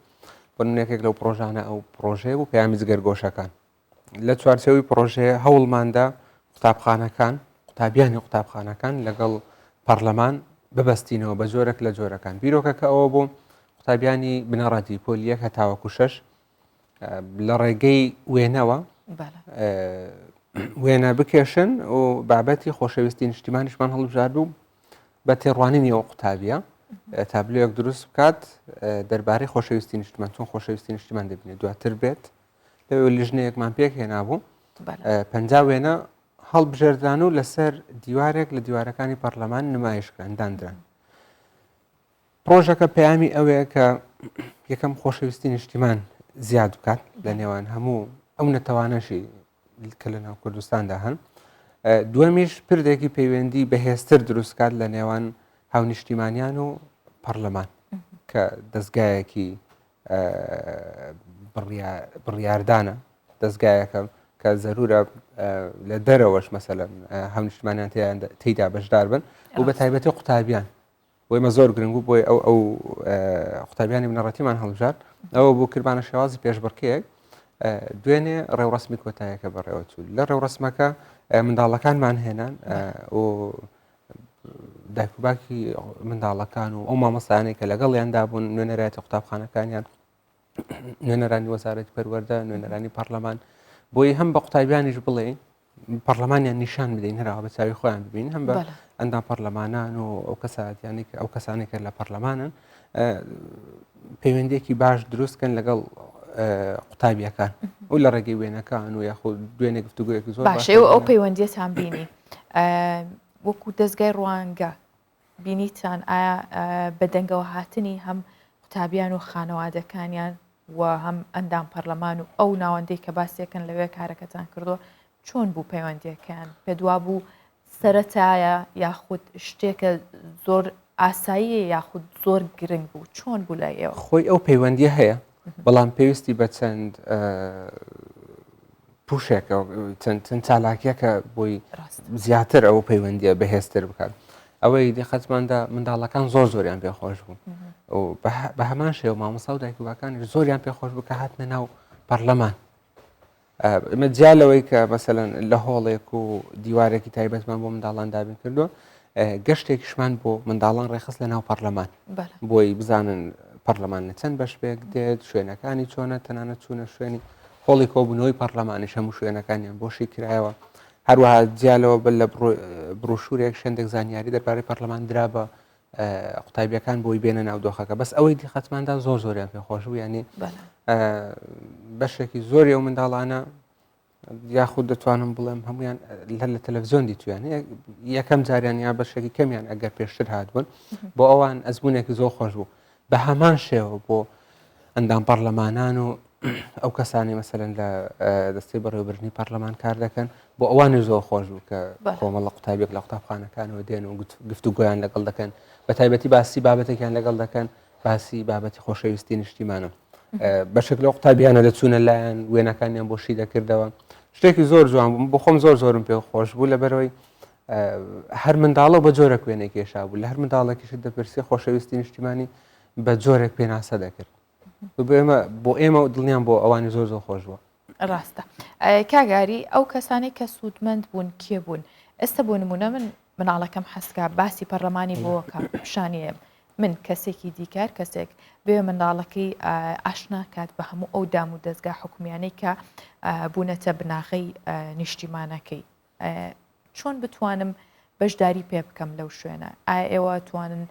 بۆ یەکێک لەو پرۆژانە ئەو پرۆژەیە بوو پەیامی جگەرگۆشەکان لە چوارچێوەی پرۆژەیە هەوڵماندا قوتابخانەکان قوتابیانی قوتابخانەکان لەگەڵ پەرلەمان ببەستینەوە بە جۆرێک لە جۆرەکان بیرۆکەکە ئەوە بوو قوتابیانی بنەڕەتی پۆلیەک هەتاوەکو 6 لە ڕێگەی وێنەوە وێنە بکێشن و بابەتی خۆشەویستی نیشتیمانیشمان هەڵبژار بوو بە تێڕوانینی ئەو قوتابیە تابلۆیەک دروست بکات دەربارەی خۆشەویستی نیشتیمان چۆن خۆشەویستی نیشتیمان دەبینێت دواتر بێت لەوێ لیژنەیەکمان پێک هێنابوو 50 وێنە هەڵبژێردان و لەسەر دیوارێک لە دیوارەکانی پەرلەمان نمایشکران دانران پرۆژەکە پەیامی ئەوەیە کە یەکەم خۆشەویستی نیشتیمان زیاد بکات لە نێوان هەموو ئەو نەتەوانەشی کە لە ناو کوردستاندا هەن دووەمیش پردێکی پەیوەندی بەهێزتر دروستکات لە نێوان هاونیشتیمانیان و پەرلەمان کە دەستگایەکی بڕیاردانە دەستگایەکە کە زەرورە لە دەرەوەش مەسەلەن هاونیشتیمانیان تێیدا بەشدار بن و بە تایبەتی قوتابیان بۆی مە زۆر گرنگ بوو بۆی ئەو قوتابیانی بنەڕەتیمان هەڵبژار ئەوە بوو کردمانە شێوازی پێشبڕکەیەک دوێنێ ڕێوڕسمی کۆتاییەکە بەڕێوەچوو لە ڕێوڕسمەکە منداڵەکانمان هێنان و دایکوباکی منداڵەکان و ئەو مامۆستایانەی کە لەگەڵیاندا بوون نوێنەرایەتی قوتابخانەکانیان نوێنەرانی وەزارەتی پەروەردە نوێنەرانی پەرلەمان بۆی هەم بە قوتابیانیش بڵێ پەرلەمانیان نیشان بدەین هەراوە بە چاوی خۆیان ببین هەم بە ئەندام پەرلەمانان و ئەو کەسانی کە لە پەرلەمانن پەیوەندێکی باش دروستکەن لەگەڵ قوتابیەکان و لە ڕێگەی وێنەکان و یاخود دوێنێ گفتوگویەکی زۆر باشێ و ئەو پەیوەندیەتان بینی وەکو دەستگای ڕوانگە بینیتان ئایا بەدەنگەوە هاتنی هەم قوتابیان و خانەوادەکانیان و هەم ئەندام پەرلەمان و ئەو ناوەندەی کە باسیەکەن لەوێ کارەکەتان کردو چۆن بوو پەیوەندیەکان پێدوا بوو سەرەتایە یاخود شتێکە زۆر ئاساییە یاخود زۆر گرنگ بوو چۆن بوو لای ئێوە خۆی ئەو پەیوەندیە هەیە بەڵام پێویستی بە چەند پوشێکە چەند چالاکیەکە بۆی زیاتر ئەو پەیوەندیە بەهێزتر بکات ئەوەی دقەتماندا منداڵەکان زۆریان پێخۆش بوو و بە هەمان شێوە مامۆستا و دایکوباکانی زۆریان پێخۆش بوو کە هاتنە ناو پەرلەمان ئمە جیالەوەی کە مەسەلەن لە هۆڵێک و دیوارێکی تایبەتمان بۆ منداڵان دابین کردو گەشتێکیشمان بۆ منداڵان ڕێخست لە ناو پەرلەمان بۆی بزانن پەرلەمان چەند بەش پێک دێت شوێنەکانی چۆنە تەنانەت چوونە شوێنی هۆڵی کۆبوونەوەی پەرلەمانیش هەموو شوێنەکانیان بۆشی کرایەوە هەروەها جیالەوە بە لە بڕۆشورێک شەندێک زانیاری دەربارەی پەرلەمان درا بە قوتابیەکان بۆی بێنە ناو دۆخەکە بەس ئەوەی دیقەتماندا زۆریان پێخۆش بوو ینی بەشێکی زۆری ئەو منداڵانە یاخود دەتوانم بڵێم هەمویان لە تەلەڤیزیۆن دیتویان یەکەم جاریان یا بەشێکی کەمیان ئەگەر پێشتر هاتبوون بۆ ئەوان ئەزمونێکی زۆر خۆش بوو بە هەمان شێوە بۆ ئەندام پەرلەمانان و ئەو کەسانی مەسەلەن لە دەستەی بەڕێوەبردننی پەرلەمان کار دەکەن بۆ ئەوانی زۆر خۆش بوو کە کۆمەڵە قوتابێک لە قوتابخانەکانەوە دێن و گفتوگۆیان لەگەڵ دەکەن بە تایبەتی باسی بابەتێکیان لەگەڵ دەکەن باسی بابەتی خۆشەویستی نیشتیمانە بەشێک لەو قوتابیانە دەچوونە لایەن وێنەکانیان بۆشی دەکردەوە شتێکی زۆر جوان بوو بۆ خۆم زۆرم پێ خۆش بوو لەبەرەوەی هەر منداڵە بە جۆرە کوێنێک کێشا بوو لە هەر منداڵێکیشت دەپرسی خۆشەویستی نیشتیمانی بە جۆرێک پێناسە دەکرد بۆ ئێمە دڵنیان بۆ ئەوانی زۆر خۆش بووە ڕاستە کاگاری ئەو کەسانی کە سوودمەند بوون کێ بوون ئێستا بۆ نمونە من مناڵەکەم حەسکا باسی پەرلەمانی بۆکە پیشانیە من کەسێکی دیکار کەسێک بێ منداڵەکەی ئاشنا کات بە هەموو ئەو دام و دەستگا حکومیانەی کە بوونەتە بناغی نیشتیمانەکەی چۆن بتوانم بەشداری پێ بکەم لەو شوێنە ئایا ئێوە توانن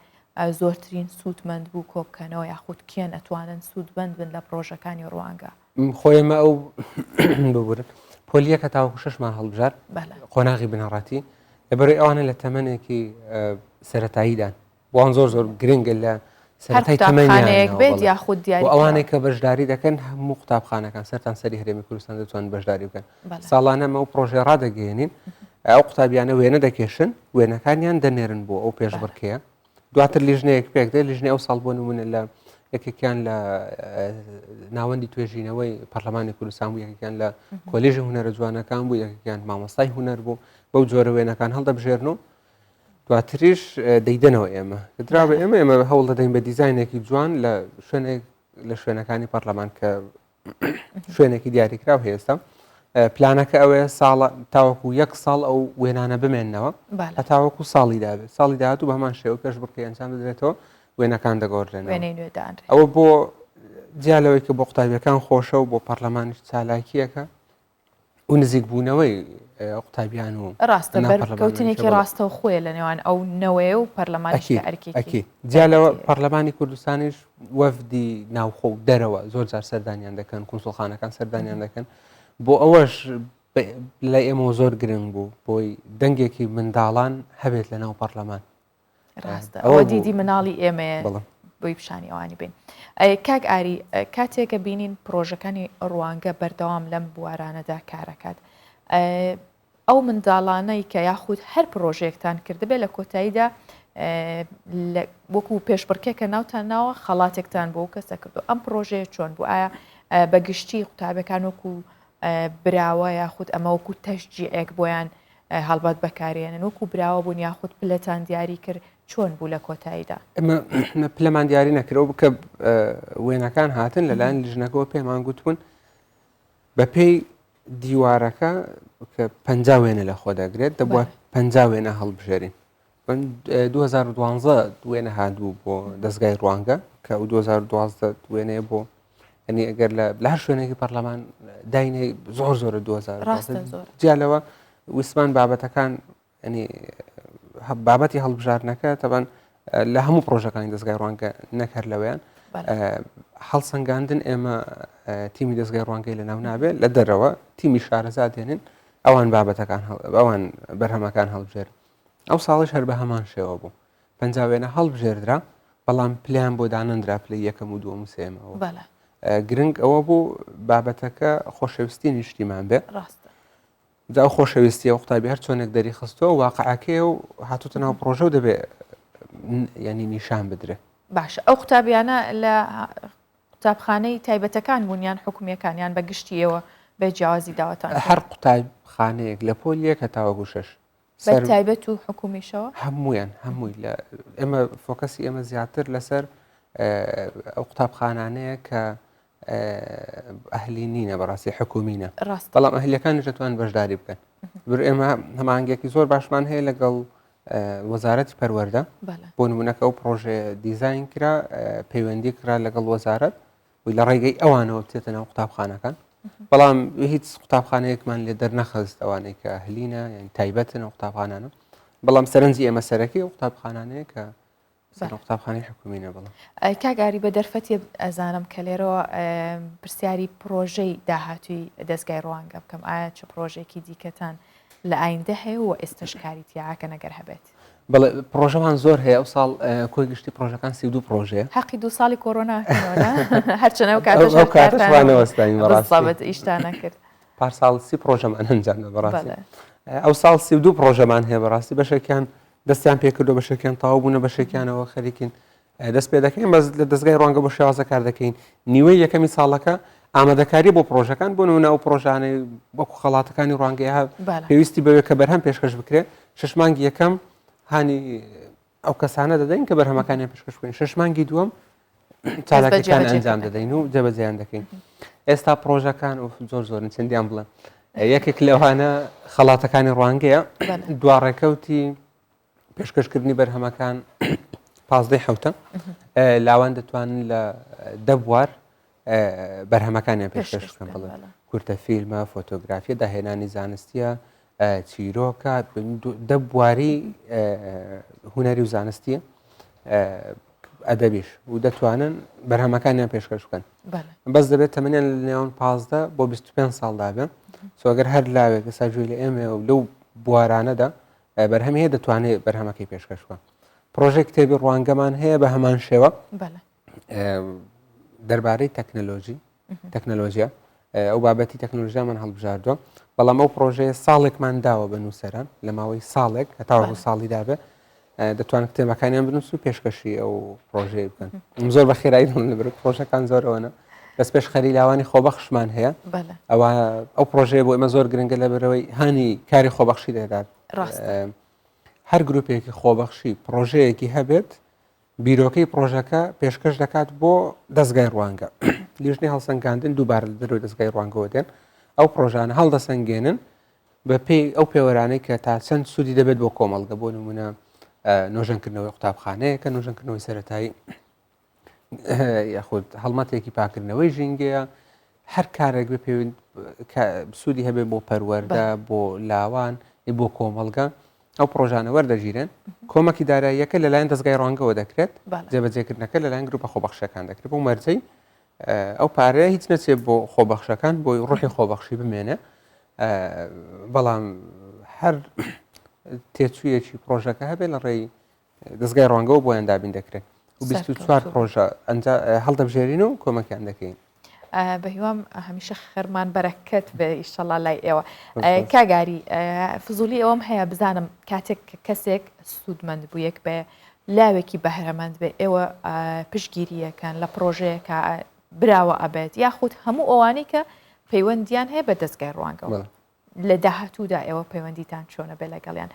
زۆرترین سوودمەند بوو کۆ بکەنەوە یاخود کێن ئەتوانن سوودمەند بن لە پرۆژەکانی ڕوانگە خۆیمە ئەو ببورن پۆلیەکە تاوەکو 6 مان هەڵبژار قۆناغی بنەڕەتی لەبەرەوەی ئەوانە لە تەمەنێکی سەرەتاییدان بۆیان زۆر گرنگە لە سەرەتای تەمەنیان بێت یاخود دیاری ئەوانێک کە بەشداری دەکەن هەموو قوتابخانەکان سەرتان سەری هەرێمی کوردستان دەتوانن بەشداری بکەن ساڵانە ئەو پرۆژێ ڕادەگەێنین ئەو قوتابیانە وێنە دەکێشن وێنەکانیان دەنێرن بۆ ئەو پێشبڕکەیە دواتر لیژنەیەک پێک دێ لیژنەی ئەو ساڵ بۆ نمونە لە یەکێکیان لە ناوەندی توێژینەوەی پەرلەمانی کوردستان بوو یەکێکیان لە کۆلێژی هونەرە جوانەکان بوو یەکێکیان مامۆستای هونەر بوو بەو جۆرە وێنەکان هەڵدەبژێرن و دواتریش دەیدەنەوە ئێمە دراوە ئێمە هەوڵ دەدەین بە دیزاینێکی جوان لە شوێنەکانی پەرلەمان کە شوێنێکی دیاریکراو هێستا پلانەکە ئەوەیە ساڵە تاوەکو 1 ساڵ ئەو وێنانە بمێننەوە هە تاوەکو ساڵی دابێت ساڵی داهات و بە هەمان شێوە پێش بڕکەی ئەنجام بدرێتەوە وێنەکان دەگۆڕێنەوە ئەوە بۆ جیالەوەی کە بۆ قوتابیەکان خۆشە و بۆ پەرلەمانیش چالاکیەکە و نزیک بوونەوەی قوتابیان و ڕاستە بەرکەوتنێکی ڕاستە و خۆی لە نێوان ئەو نەوەیە و پەرلەمانی ئەرکی جیالەوە پەرلەمانی کوردستانیش وەفدی ناوخۆ و دەرەوە زۆر جار سەردانیان دەکەن کونسڵخانەکان سەردانیان دەکەن بۆ ئەوەش لە ئێمە زۆر گرنگ بوو بۆی دەنگێکی منداڵان هەبێت لە ناو پەرلەمان ڕاستە ئەوە دیدی مناڵی ئێمەیە بۆی پیشانی ئەوانی بین کاک ئاری کاتێکە بینین پرۆژەکانی ڕوانگە بەردەوام لەم بوارانەدا کارەکات ئەو منداڵانەی کە یاخود هەر پرۆژێکتان کردبێت لە کۆتاییدا وەکو پێشبڕکێکە ناوتان ناوە خەڵاتێکتان بۆ کەسە کردو ئەم پرۆژەیە چۆن بوو ئایا بەگشتی قوتابەکان وەکو براوە یاخود ئەمە وەکو تەشجیعێک بۆیان هەڵبەت بەکارێنن وەکو براوە بوون یاخود پلەتان دیاری کرد چۆن بوو لە کۆتاییدا ئەمە پلەمان دیاری نەکرەوە بکە وێنەکان هاتن لەلایەن لیژنەکەەوە پێمان گوتبوون بە پێی دیوارەکە کە 50 وێنە لە خۆ دەگرێت دەبووە 50 وێنە هەڵبژێرین 2012 وێنە هاتبوو بۆ دەستگای ڕوانگە کە 2012 وێنەیە بۆ ئەنی ئەگەر لە هەر شوێنێکی پەرلەمان داینەی زۆر 2012 جیالەوە وسمان بابەتەکان بابەتی هەڵبژارنەکە تەبەن لە هەموو پرۆژەکانی دەستگای ڕوانگە نەکرد لەوەیان هەڵسەنگاندن ئێمە تیمی دەستگای ڕوانگەی لە ناو نابێت لە دەرەوە تیمی شارەزا دێنن ئەوان بابەتەکان ئەوان بەرهەمەکان هەڵبژێر ئەو ساڵش هەر بە هەمان شێوە بوو 50 وێنە هەڵبژێردرا بەڵام پلیان بۆ دانەندرا پلەی یەکەم و دووەم و سێمەوە گرنگ ئەوە بوو بابەتەکە خۆشەویستی نیشتیمان بێ جا خۆشەویستی ئەو قوتابی هەر چۆنێک دەری خستەوە واقعەکەیە و هاتوتە ناو پرۆژە و دەبێت ینی نیشان بدرێت باشە ئەو قوتابیانە لە قوتابخانەی تایبەتەکان بوونیان حکومیەکانیان بە گشتیەوە بە جیاوازی داوەتان هەر قوتابخانەیەک لە پۆلیە کە تاوەکو 6 بە تایبەت و حکومیشەوە هەمووی لە ئێمە فۆکەسی ئێمە زیاتر لەسەر ئەو قوتابخانانەیە کە ئەهلی نینە بەڕاستی حکومینە بەڵام ئەهلیەکانیش دەتوانن بەشداری بکەن بر ئێمە هەمانگێکی زۆر باشمان هەیە لەگەڵ وەزارەتی پەروەردە بۆ نمونەکە ئەو پرۆژێ دیزاین کرا پەیوەندی کرا لەگەڵ وەزارەت و لە ڕێگەی ئەوانەوە بچێتە ناو قوتابخانەکان بەڵام هیچ قوتابخانەیەکمان لێ دەرنەخست ئەوانەی کە ئەهلینە یعنی تایبەتن ئەو قوتابخانانە بەڵام سەرنجی ئێمە سەرەکی ئەو قوتابخانانەیە کە قوتابخانەی حکومینە بڵم کاگاری بە دەرفەتی ئەزانم کە لێرەوە پرسیاری پرۆژەی داهاتووی دەستگای ڕوانگە بکەم ئایا چه پرۆژێکی دیکەتان لە ئایندە هەیە و ئێستشکاری تیاکە نەگەر هەبێت بەڵێ پرۆژەمان زۆر هەیە ئەو ساڵ کۆی گشتی پرۆژەکان 32 پرۆژەیە حەقی 2 ساڵی کۆرۆنا هەرچەنە و کاتەشبەت ئیشتانە کرد پارساڵ 30 پرۆژەمان هەنجام بەڕاستی ئەو ساڵ 32 پرۆژەمان هەیە بەڕاستی بەشێکیان دەستیان پێکردو بە شێکیان تاوا بوونە بە شێکیانەوە خەریکین دەست پێ دەکەین بەس لە دەستگای ڕوانگە بۆ شێوازە کار دەکەین نیوەی یەکەمی ساڵەکە ئامادەکاری بۆ پرۆژەکان بۆ نمونە ئەو پرۆژانەی وەکو خەڵاتەکانی ڕوانگەیە پێویستی بەوێ کە بەرهەم پێشکەش بکرێت 6 مانگی یەکەم هانی ئەو کەسانە دەدەین کە بەرهەمەکانیان پێشکەش بکەین 6 مانگی دووەم چالاکیەکان ئەنجام دەدەین و جێبەجێیان دەکەین ئێستا پرۆژەکان و زۆرن چەندیان بڵێن یەکێک لەوانە خەڵاتەکانی ڕوانگەیە دواڕێکەوتی پێشکەشکردنی بەرهەمەکان 15 لاوان دەتوانن لە 10 بوار بەرهەمەکانیان پێشکەش بکەن بڵێ کورتە فیلمە فۆتۆگرافیە داهێنانی زانستیە چیرۆکە 10 بواری هونەری و زانستیە ئەدەبیش و دەتوانن بەرهەمەکانیان پێشکەش بکەن بەس دەبێت تەمەنیان لە نێوان 15 بۆ 25 ساڵدا بێن سۆگەر هەر لاوێک ساجووی لە ئێمە و لەو بوارانەدا بەرهەمی هەیە دەتوانێت بەرهەمەکەی پێشکەش بکەن پرۆژێک کتێبی ڕوانگەمان هەیە بە هەمان شێوە دەربارەی تەکنەلۆژیا ئەو بابەتی تەکنۆلژیامان هەڵبژاردووە بەڵام ئەو پرۆژەیە ساڵێکمان داوە بە نووسەران لە ماوەی ساڵێک هەتاوە ساڵی دابێت دەتوانن کتێبەکانیان بنووس و پێشکەشی ئەو پرۆژەیە بکەن زۆر بە خێرایی لەبەر پرۆژەکان زۆرەوەنە دەست پێش خەری لاوانی خۆبەخشمان هەیە ئەوە ئەو پرۆژەیە بۆ ئێمە زۆر گرنگە لەبەرەوەی هانی کاری خۆبەخشی دەدات هەر گروپێکی خۆبەخشی پرۆژەیەکی هەبێت بیرۆکەی پرۆژەکە پێشکەش دەکات بۆ دەستگای ڕوانگە لیژنەی هەڵسەنگاندن دووبارە لە دەروی دەستگای ڕوانگەوە دێن ئەو پرۆژانە هەڵدەسەنگێنن بە پێی ئەو پێوەرانەی کە تا چەند سوودی دەبێت بۆ کۆمەڵگە بۆ نمونە نۆژەنکردنەوەی قوتابخانەیەکە نۆژەنکردنەوەی سەرەتایی یاخود هەڵمەتێکی پاکردنەوەی ژینگەیە هەر کارێک سوودی هەبێت بۆ پەروەەردە بۆ لاوان بۆ کۆمەڵگە ئەو پرۆژانە وەردەگیرن کۆمەکی داراییەکە لەلایەن دەستگای ڕوانگەوە دەکرێت جێبەجێکردنەکە لەلایەن گروپە خۆبەخشەکان دەکرێت بۆ مەرجەی ئەو پارەیە هیچ نەچێت بۆ خۆبەخشەکان بۆی ڕوحی خۆبەخشی بمێنێ بەڵام هەر تێچوویەکی پرۆژەکە هەبێت لە ڕێی دەستگای ڕوانگەوە بۆیان دابین دەکرێت و 24 پرۆژە هەڵدەبژێرین و کۆمەکیان دەکەین بە هیوام هەمیشە خەرمان بەرەکەت بە ئیشەڵا لای ئێوە کاگاری فزولی ئەوەم هەیە بزانم کاتێک کەسێک سوودمەند بوو یەک بێ لاوێکی بەهرەمەند بێ ئێوە پشتگیریەکەن لە پرۆژەیەکە براوە ئەبێت یاخود هەموو ئەوانەی کە پەیوەندیان هەیە بە دەستگای ڕوانگەوە لە داهاتوودا ئێوە پەیوەندیتان چۆنە بێ لەگەڵیان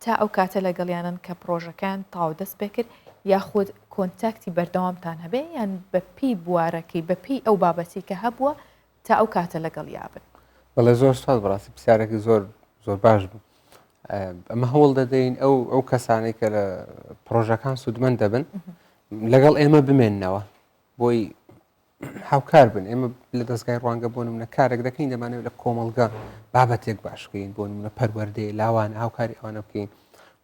تا ئەو کاتە لەگەڵیانن کە پرۆژەکان تاو دەست پێ کرد یاخود کۆنتاکتی بەردەوامتان هەبێ یان بە پێی بوارەکەی بە پێی ئەو بابەتی کە هەبووە تا ئەو کاتە لەگەڵ یابن بەڵێ زۆر سپاس بەڕاستی پرسیارێکی زۆر باش بوو ئەمە هەوڵ دەدەین ئەو کەسانەی کە لە پرۆژەکان سوودمەند دەبن لەگەڵ ئێمە بمێننەوە بۆی هاوکار بن ئێمە لە دەستگای ڕوانگە بۆ نمونە کارێک دەکەین دەمانێت لە کۆمەڵگە بابەتێک باشکەین بۆ نمونە پەروەردەی لاوانە هاوکاری ئەوانە بکەین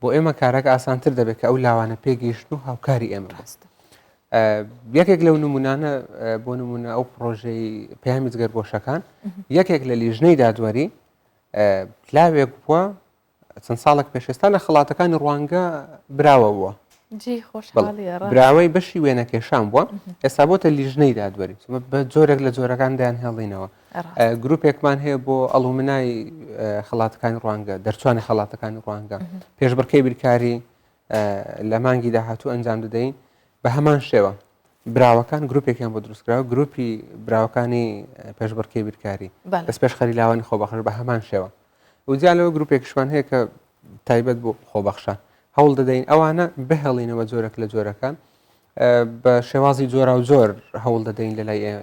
بۆ ئێمە کارەکە ئاسانتر دەبێت کە ئەو لاوانە پێگەیشتن و هاوکاری ئێمە ڕاستە یەکێک لەو نمونانە بۆ نمونە ئەو پرۆژەی پەیامی جگەرگۆشەکان یەکێک لە لیژنەی دادوەری لاوێک بووە چەند ساڵێک پێشێستا لە خەڵاتەکانی ڕوانگە براوە بووە براوەی بەشی وێنەکێشان بووە ئێستا بۆتە لیژنەی دادوەری بە جۆرێک لە جۆرەکان دایان هێڵینەوە گروپێکمان هەیە بۆ ئەڵومنای خەڵاتەکانی ڕوانگە دەرچوانی خەڵاتەکانی ڕوانگە پێشبڕکەی بیرکاری لە مانگی داهاتوو ئەنجام دەدەین بە هەمان شێوە براوەکان گروپێکیان بۆ دروستکراوە گروپی براوەکانی پێشبڕکەی بیرکاری دەست پێش خەری لاوانی خۆبەخش بە هەمان شێوە و جیالەوە گروپێکشمان هەیە کە تایبەت بۆ خۆبەخشان هەوڵ دەدەین ئەوانە بهێڵینەوە جۆرەك لە جۆرەکان بە شێوازی جۆرا و زۆر هەوڵ دەدەین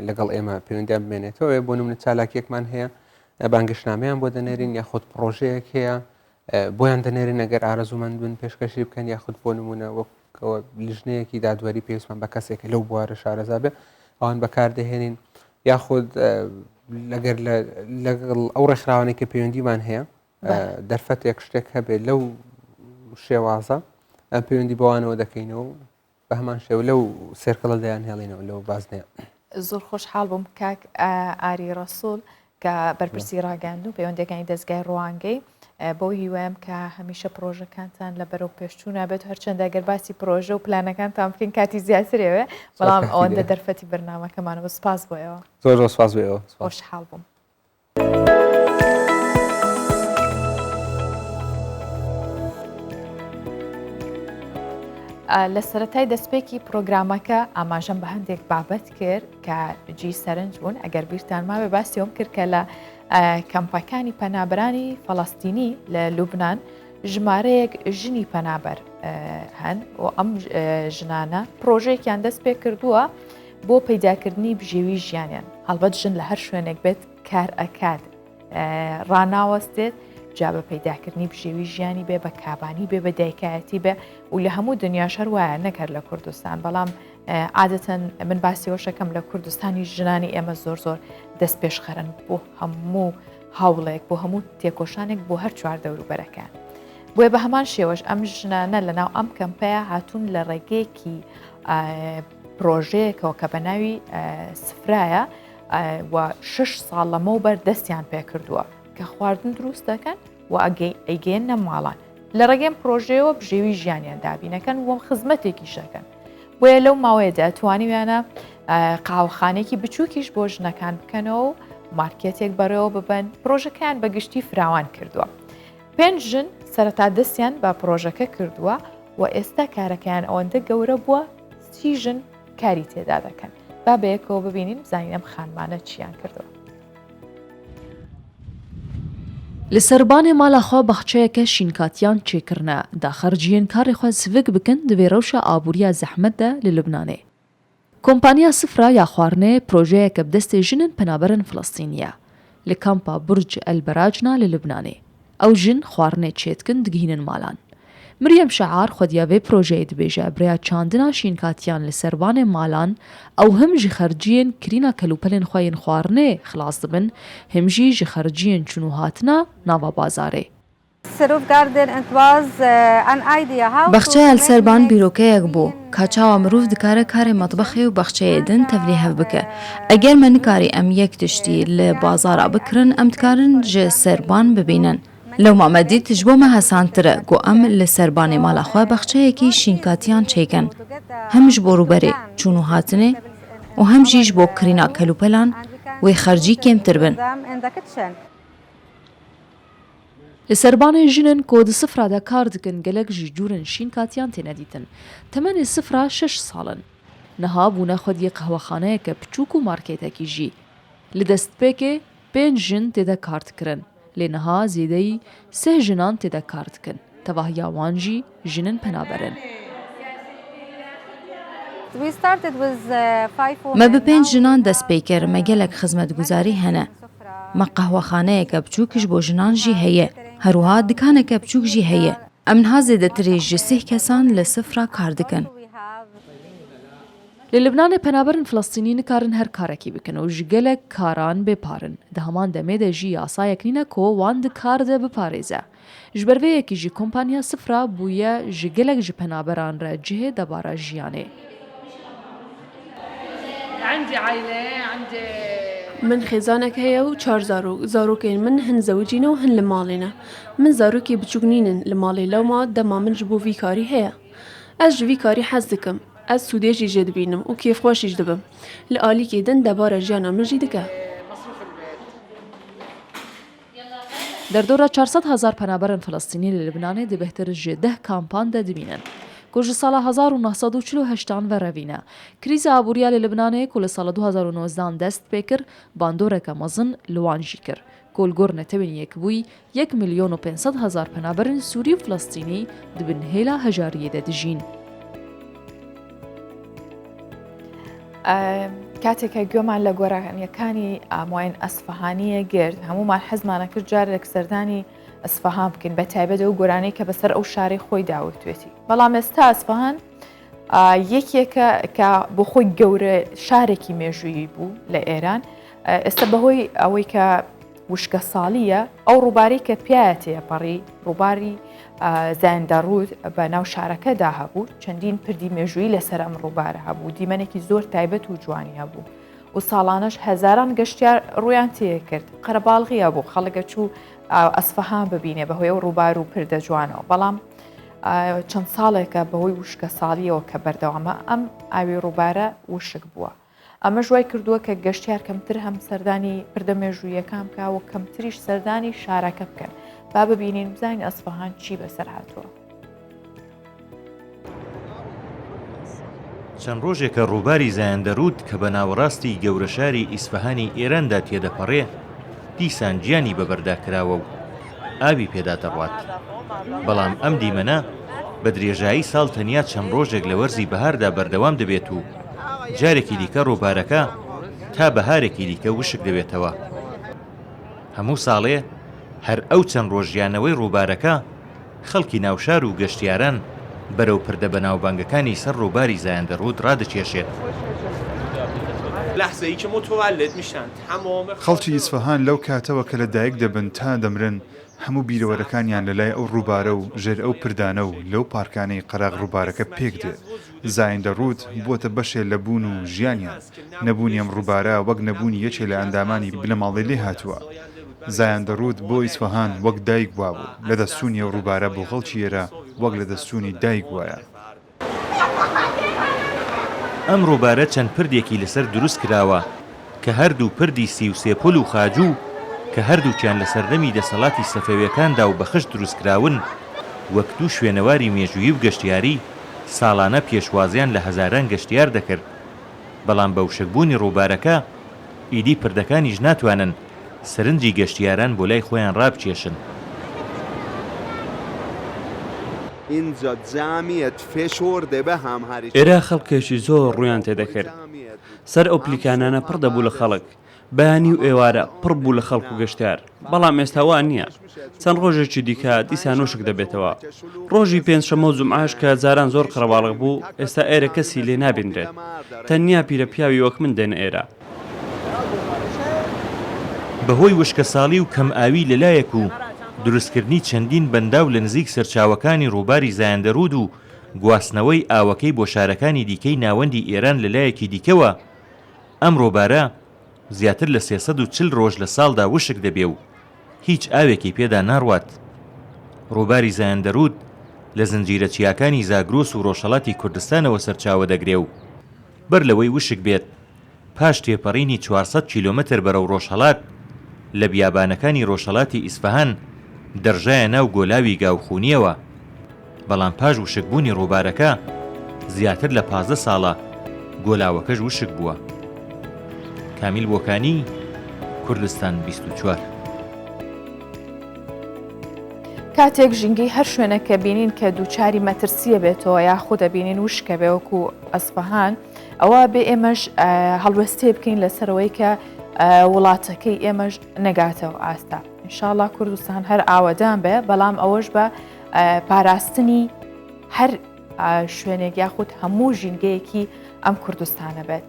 لەگەڵ ئێمە پەیوەندیان بمێنێتەوە بۆ نمونە چالاکیەکمان هەیە بانگشتنامەیان بۆ دەنێرین یاخود پرۆژەیەک هەیە بۆیان دەنێرین ئەگەر ئارەزوومەند بن پێشکەشی بکەن یاخود بۆ نمونە وەکەوە لیژنەیەکی دادوەری پێویستمان بە کەسێکە لەو بوارە شارەزا بێ ئەوان بەکاردەهێنین یاخود لەگەر لەگەڵ ئەو ڕێکخراوانێک کە پەیوەندیمان هەیە دەرفەتێک شتێک هەبێت لەو شێوازە ئەم پەیوەندی بەوانەوە دەکەینەوە بە هەمان شێو لەو سێرکەڵە دەیان هێڵینەوە لەو بازنەیە زۆر خۆشحاڵ بووم کاک ئاری ڕەسوول کە بەرپرسی ڕاگەاندن و پەیوەندەکانی دەستگای ڕوانگەی بۆ هیوایم کە هەمیشە پرۆژەکانتان لە بەرەو پێشچوو نابێت هەرچەندە ئەگەر باسی پرۆژە و پلانەکانتان بکەین کاتی زیاترێوێ بەڵام ئەوەندە دەرفەتی بەرنامەکەمانەوە سپاس بۆیەوە زۆر سپاس بۆیەوە خۆشحاڵ بووم. لە سەرەتای دەستپێکی پرۆگرامەکە ئاماژەم بە هەندێک بابەت کرد کە جی سەرنج بوون ئەگەر بیرتان ماوێ باسیۆم کرد کە لە کەمپەکانی پەنابەرانی فەڵەستینی لە لوبناان ژمارەیەک ژنی پەنابەر هەن و ئەم ژنانە پرۆژەیەکیان دەست پێ کردووە بۆ پەیداکردنی بژێوی ژیانیان هەڵبەت ژن لە هەر شوێنێک بێت کار ئەکات ڕناوەستێت جا بە پەیداکردنی بژێوی ژیانی بێ بە کابانی بێ بە دایکایەتی بێ و لە هەموو دنیاش هەر وایە نەکرد لە کوردستان بەڵام عادەتەن من باسیەوەشەکەم لە کوردستانی ژنانی ئێمە زۆر دەست پێشخەرن بۆ هەموو هەوڵێک بۆ هەموو تێکۆشانێک بۆ هەر چوار دەوروبەرەکان بۆیە بە هەمان شێوەش ئەم ژنانە لەناو ئەم کەمپەیە هاتوون لە ڕێگەیەکی پرۆژەیەکەوە کە بە ناوی سفرایە و 6 ساڵ لەمەوبەر دەستیان پێ کردووە کە خواردن دروست دەکەن و ئەیگەن نەماڵان لە ڕێگەم پرۆژەیەوە بژێوی ژیانیان دابینەکەن وەم خزمەتێکی شەکەن بۆیە لەو ماوەیەدا توانیویانە قاوەخانێکی بچووکیش بۆ ژنەکان بکەنەوە و مارکێتێک بەرەوە ببن پرۆژەکەیان بەگشتی فراوان کردووە 5 ژن سەرەتا دەستیان بە پرۆژەکە کردووە و ئێستا کارەکەیان ئەوەندە گەورە بووە 30 ژن کاری تێدا دەکەن با بەیەکەوە ببینین بزانینم خانمانە چیان کردەوە لە سەربانێ ماڵەخوا بەخچەیەکە شینکاتیان چێکردە داخەرجیên karê xwe sivik bikin divê rewşa abûriya zehmet de li Lubnanê. Kompanya Sifra ya xwarinê projeyeke bi destê jinin penaberên Filistînî ye li kampa Burj El Berajna li Lubnanê. Ew jin xwarinê çêtkin digihînin malan. Miryem Şear xwediya vê projeyê dibêje birêya çandina şînkatiyan li serbanê malan ew him ji xerciyên kirîna kelûpelên xwe yên xwarinê xilas dibin, him jî ji xerciyên çûnûhatina nava bazarê. Baxçeya li serban bîrokeyek bû, ka çawa mirov dikare karê matbexê û baxçeyê din tevlî hev bike. Eger me nikarî em yek tiştî li bazara bikirin, em dikarin ji serban bibînin. لەو مامەدی تژ بۆ مە هەسانترە گۆ ئەم لە سەربانێ ماڵەخوا بەخچەیەکی شینکاتیان چێکن هەمش بۆ ڕوبەرێ چوون و هاتنێ و هەمژیش بۆ کرینا کەلوپەلان وێ خەرجی کێمتر بن Li serbanê jinên ku di sifra de kar dikin gelek ji cûrên şînkatiyan têne dîtin. Temenê sifra 6 salin. Niha bûne xwediyê qehwexaneyeke piçûk û markêtekî jî. Li destpêkê 5 jin têde kar dikirin. Lê niha zêdeyî 3 jinan têde kar dikin. Tevahiya wan jî jinên penaberin. Me bi 5 jinan dest pê kir me gelek xizmetguzarî hene. Me qehwexaneyeke biçûkiş bo jinan jî heye. Herwiha dikaneke biçûk jî heye. Em niha zêdetirê ji 3 kesan li sifra kar dikin. Li Libnanê penaberên Filistînî nikarin her karekî bikin û ji gelek karan bêparin. Di heman demê de jî yasayek nîne ku wan dikar de biparêze. Ji ber vê yekî jî kompanya Sifra bûye ji gelek ji penaberan re cihê debara jiyanê. من خێزانێک هەیە و 4 zarok. Zarokên min hin zewicîne û hin li malê ne. Min zarokê biçûk nînin li malê lewma dema min ji bo vî karî heye. Ez ji vî karî hez dikim. Ez sûdê jî jê dibînim û kêfxweş jî dibim. Li alîkê din debara jiyana min jî dike. Derdora 400,000 penaberên Filistînî li Libnanê di bêhtir ji 10 kampan de dibînin. Ku ji sala 1948 ve revîne. Krîza abûriya li Libnanê ku li sala 2019 dest pê kir, bandoreke mezin li wan jî kir. Ku li gor netewên yekbûyî 1,500,000 penaberên Sûrî û Filistînî dibin hêla hejariyê de dijîn. کاتێکە گوێمان لە گۆرانیەکانی ئامۆین ئەسفەهانیە گرت هەمومان حەزمانە کرد جارێک سەردانی ئەسفەهان بکەین بە تایبەتەوە گۆرانەی کە بەسەر ئەو شاری خۆی داوتوێتی بەڵام ئێستا ئەسفەهان یەکێکە کە بۆ خۆی گەورە شارێکی مێژوویی بوو لە ئێران ئێستا بەهۆی ئەوەی کە وشکە ساڵیە ئەو ڕووباری کە پیاەتەیە پەڕی ڕووباری زایندەڕوود بە ناو شارەکەدا هەبوو چەندین پردی مێژووی لەسەر ئەم ڕووبارە هەبوو دیمەنێکی زۆر تایبەت و جوانی هەبوو و ساڵانەش هەزاران گەشتیار ڕویان تێ کرد قەرەباڵغیە بوو خەڵکە چوو ئەسفەهان ببینێ بەهۆی ئەو ڕووبار و پردە جوانەوە بەڵام چەند ساڵێکە بەهۆی وشکە ساڵیەوە کە بەردەوامە ئەم ئاوی ڕووبارە وشک بووە ئەمە ژوای کردووە کە گەشتیار کەمتر هەم سەردانی پردە مێژوویەکان بکە و کەمتریش سەردانی شارەکە بکەن با ببینین بزانین ئەسفەهان چی بەسەر هاتووە چەند ڕۆژێکە ڕووباری زایندەرود کە بە ناوەڕاستی گەورە شاری ئیسفەهانی ئێراندا تێدەپەڕێ دیسان گیانی بەبەردا کراوە و ئاوی پێدا دەڕوات. بەڵام ئەم دیمەنە بە درێژایی ساڵ تەنیا چەند ڕۆژێک لە وەرزی بەهاردا بەردەوام دەبێت و جارێکی دیکە ڕووبارەکە تا بەهارێکی دیکە وشک دەبێتەوە. هەموو ساڵێ هەر ئەو چەند ڕۆژیانەوەی ڕووبارەکە خەڵکی ناوشار و گەشتیاران بەرەو پردە بەناوبانگەکانی سەر ڕووباری زایندەرود ڕادەکێشێت. خەڵکی ئیسفەهان لەو کاتەوە کە لە دایک دەبن تا دەمرن هەموو بیرەوەرەکانیان لەلای ئەو ڕووبارە و ژێر ئەو پردانە و لەو پارکانەی قەراغ ڕووبارەکە پێک دێت. زایندەرود بووەتە بەشێ لە بوون و ژیانیان. نەبوونی ئەم ڕووبارە وەک نەبوونی یەکێ لە ئەندامانی بنەماڵی لێ هاتووە. زایندەرود بۆ ئیسفەهان وەک دایک بووە لە دەستوونی ئەو ڕووبارە بۆ خەڵکی ئێرە وەک لە دەستوونی دایک وایە. ئەم ڕووبارە چەند پردێکی لەسەر دروست کراوە کە هەردوو پردی 33 پل و خاجوو کە هەردووکیان لە سەردەمی دەسەڵاتی سەفەویەکاندا و بەخشت دروستکراون وەک دوو شوێنەواری مێژوویی و گەشتیاری ساڵانە پێشوازیان لە هەزاران گەشتیار دەکرد. بەڵام بە وشکبوونی ڕووبارەکە ئیدی پردەکانیش ناتوانن سرنجی گەشتیاران بۆ لای خۆیان ڕابکێشن. ئێرە خەڵکێکی زۆر ڕویان تێدەکرد. سەر ئەو پلیکانانە پڕ دەبوو لە خەڵک، بەیانی و ئێوارە پڕ بوو لە خەڵک و گەشتیار. بەڵام ئێستاوان نییە. چەند ڕۆژێکی دیکە دیسان وشک دەبێتەوە. ڕۆژی پێنجشەمە و جومعاش کە جاران زۆر قڕەباڵغ بوو، ئێستا ئێرە کەسی لێ نابێنرێت. تەنیا پیرە پیاوی وەک من دێنە ئێرە. بەهۆی وشکە ساڵی و کەم ئاوی لەلایەک و دروستکردنی چەندین بەنداو لە نزیک سەرچاوەکانی ڕووباری زایندەرود و گواستنەوەی ئاوەکەی بۆ شارەکانی دیکەی ناوەندی ئێران لەلایەکی دیکەوە ئەم ڕۆبارە زیاتر لە 340 ڕۆژ لە ساڵدا وشک دەبێ و هیچ ئاوێکی پێدا ناڕوات. ڕووباری زایندەرود لە زنجیرە چیاکانی زاگرۆس و ڕۆژهەڵاتی کوردستانەوە سەرچاوە دەگرێ و بەر لەوەی وشک بێت پاش تێپەڕینی 400 کیلۆمەتر بەرەو ڕۆژهەڵات لە بیابانەکانی ڕۆژهەڵاتی ئیسفەهان دەرژایە ناو گۆلاوی گاوخونیەوە. بەڵام پاش وشکبوونی ڕووبارەکە زیاتر لە 15 ساڵە گۆلاوەکەش وشک بووە. کامیل بۆکانی، کوردستان 24. کاتێک ژینگەی هەر شوێنەکە بینین کە دووچاری مەترسیە بێتەوە یاخود دەبینین وشکە بێ وەکو ئەسفەهان، ئەوە بێ ئێمەش هەڵوێستێ بکەین لەسەرەوەی کە وڵاتەکەی ئێمەش نەگاتەوە ئاستا. ئینشاڵڵا کوردستان هەر ئاوەدان بێ، بەڵام ئەوەش بە پاراستنی هەر شوێنێک یاخود هەموو ژینگەیەکی ئەم کوردستانە بێت.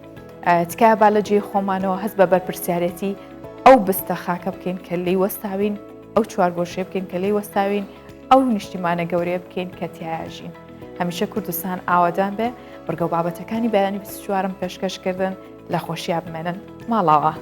تکایە با لە جێ خۆمانەوە هەست بە بەرپرسیارەتی ئەو بستە خاکە بکەین کە لی وەستاوین، ئەو چوارگۆشێ بکەین کە لی وەستاوین، ئەو نیشتیمانە گەورەیە بکەین کە تیاژین. هەمیشە کوردستان ئاوەدان بێ، بەرگە و بابەتەکانی بەیانی 24م پێشکەشکردن لە خۆشییا بمێنن ماڵاوە.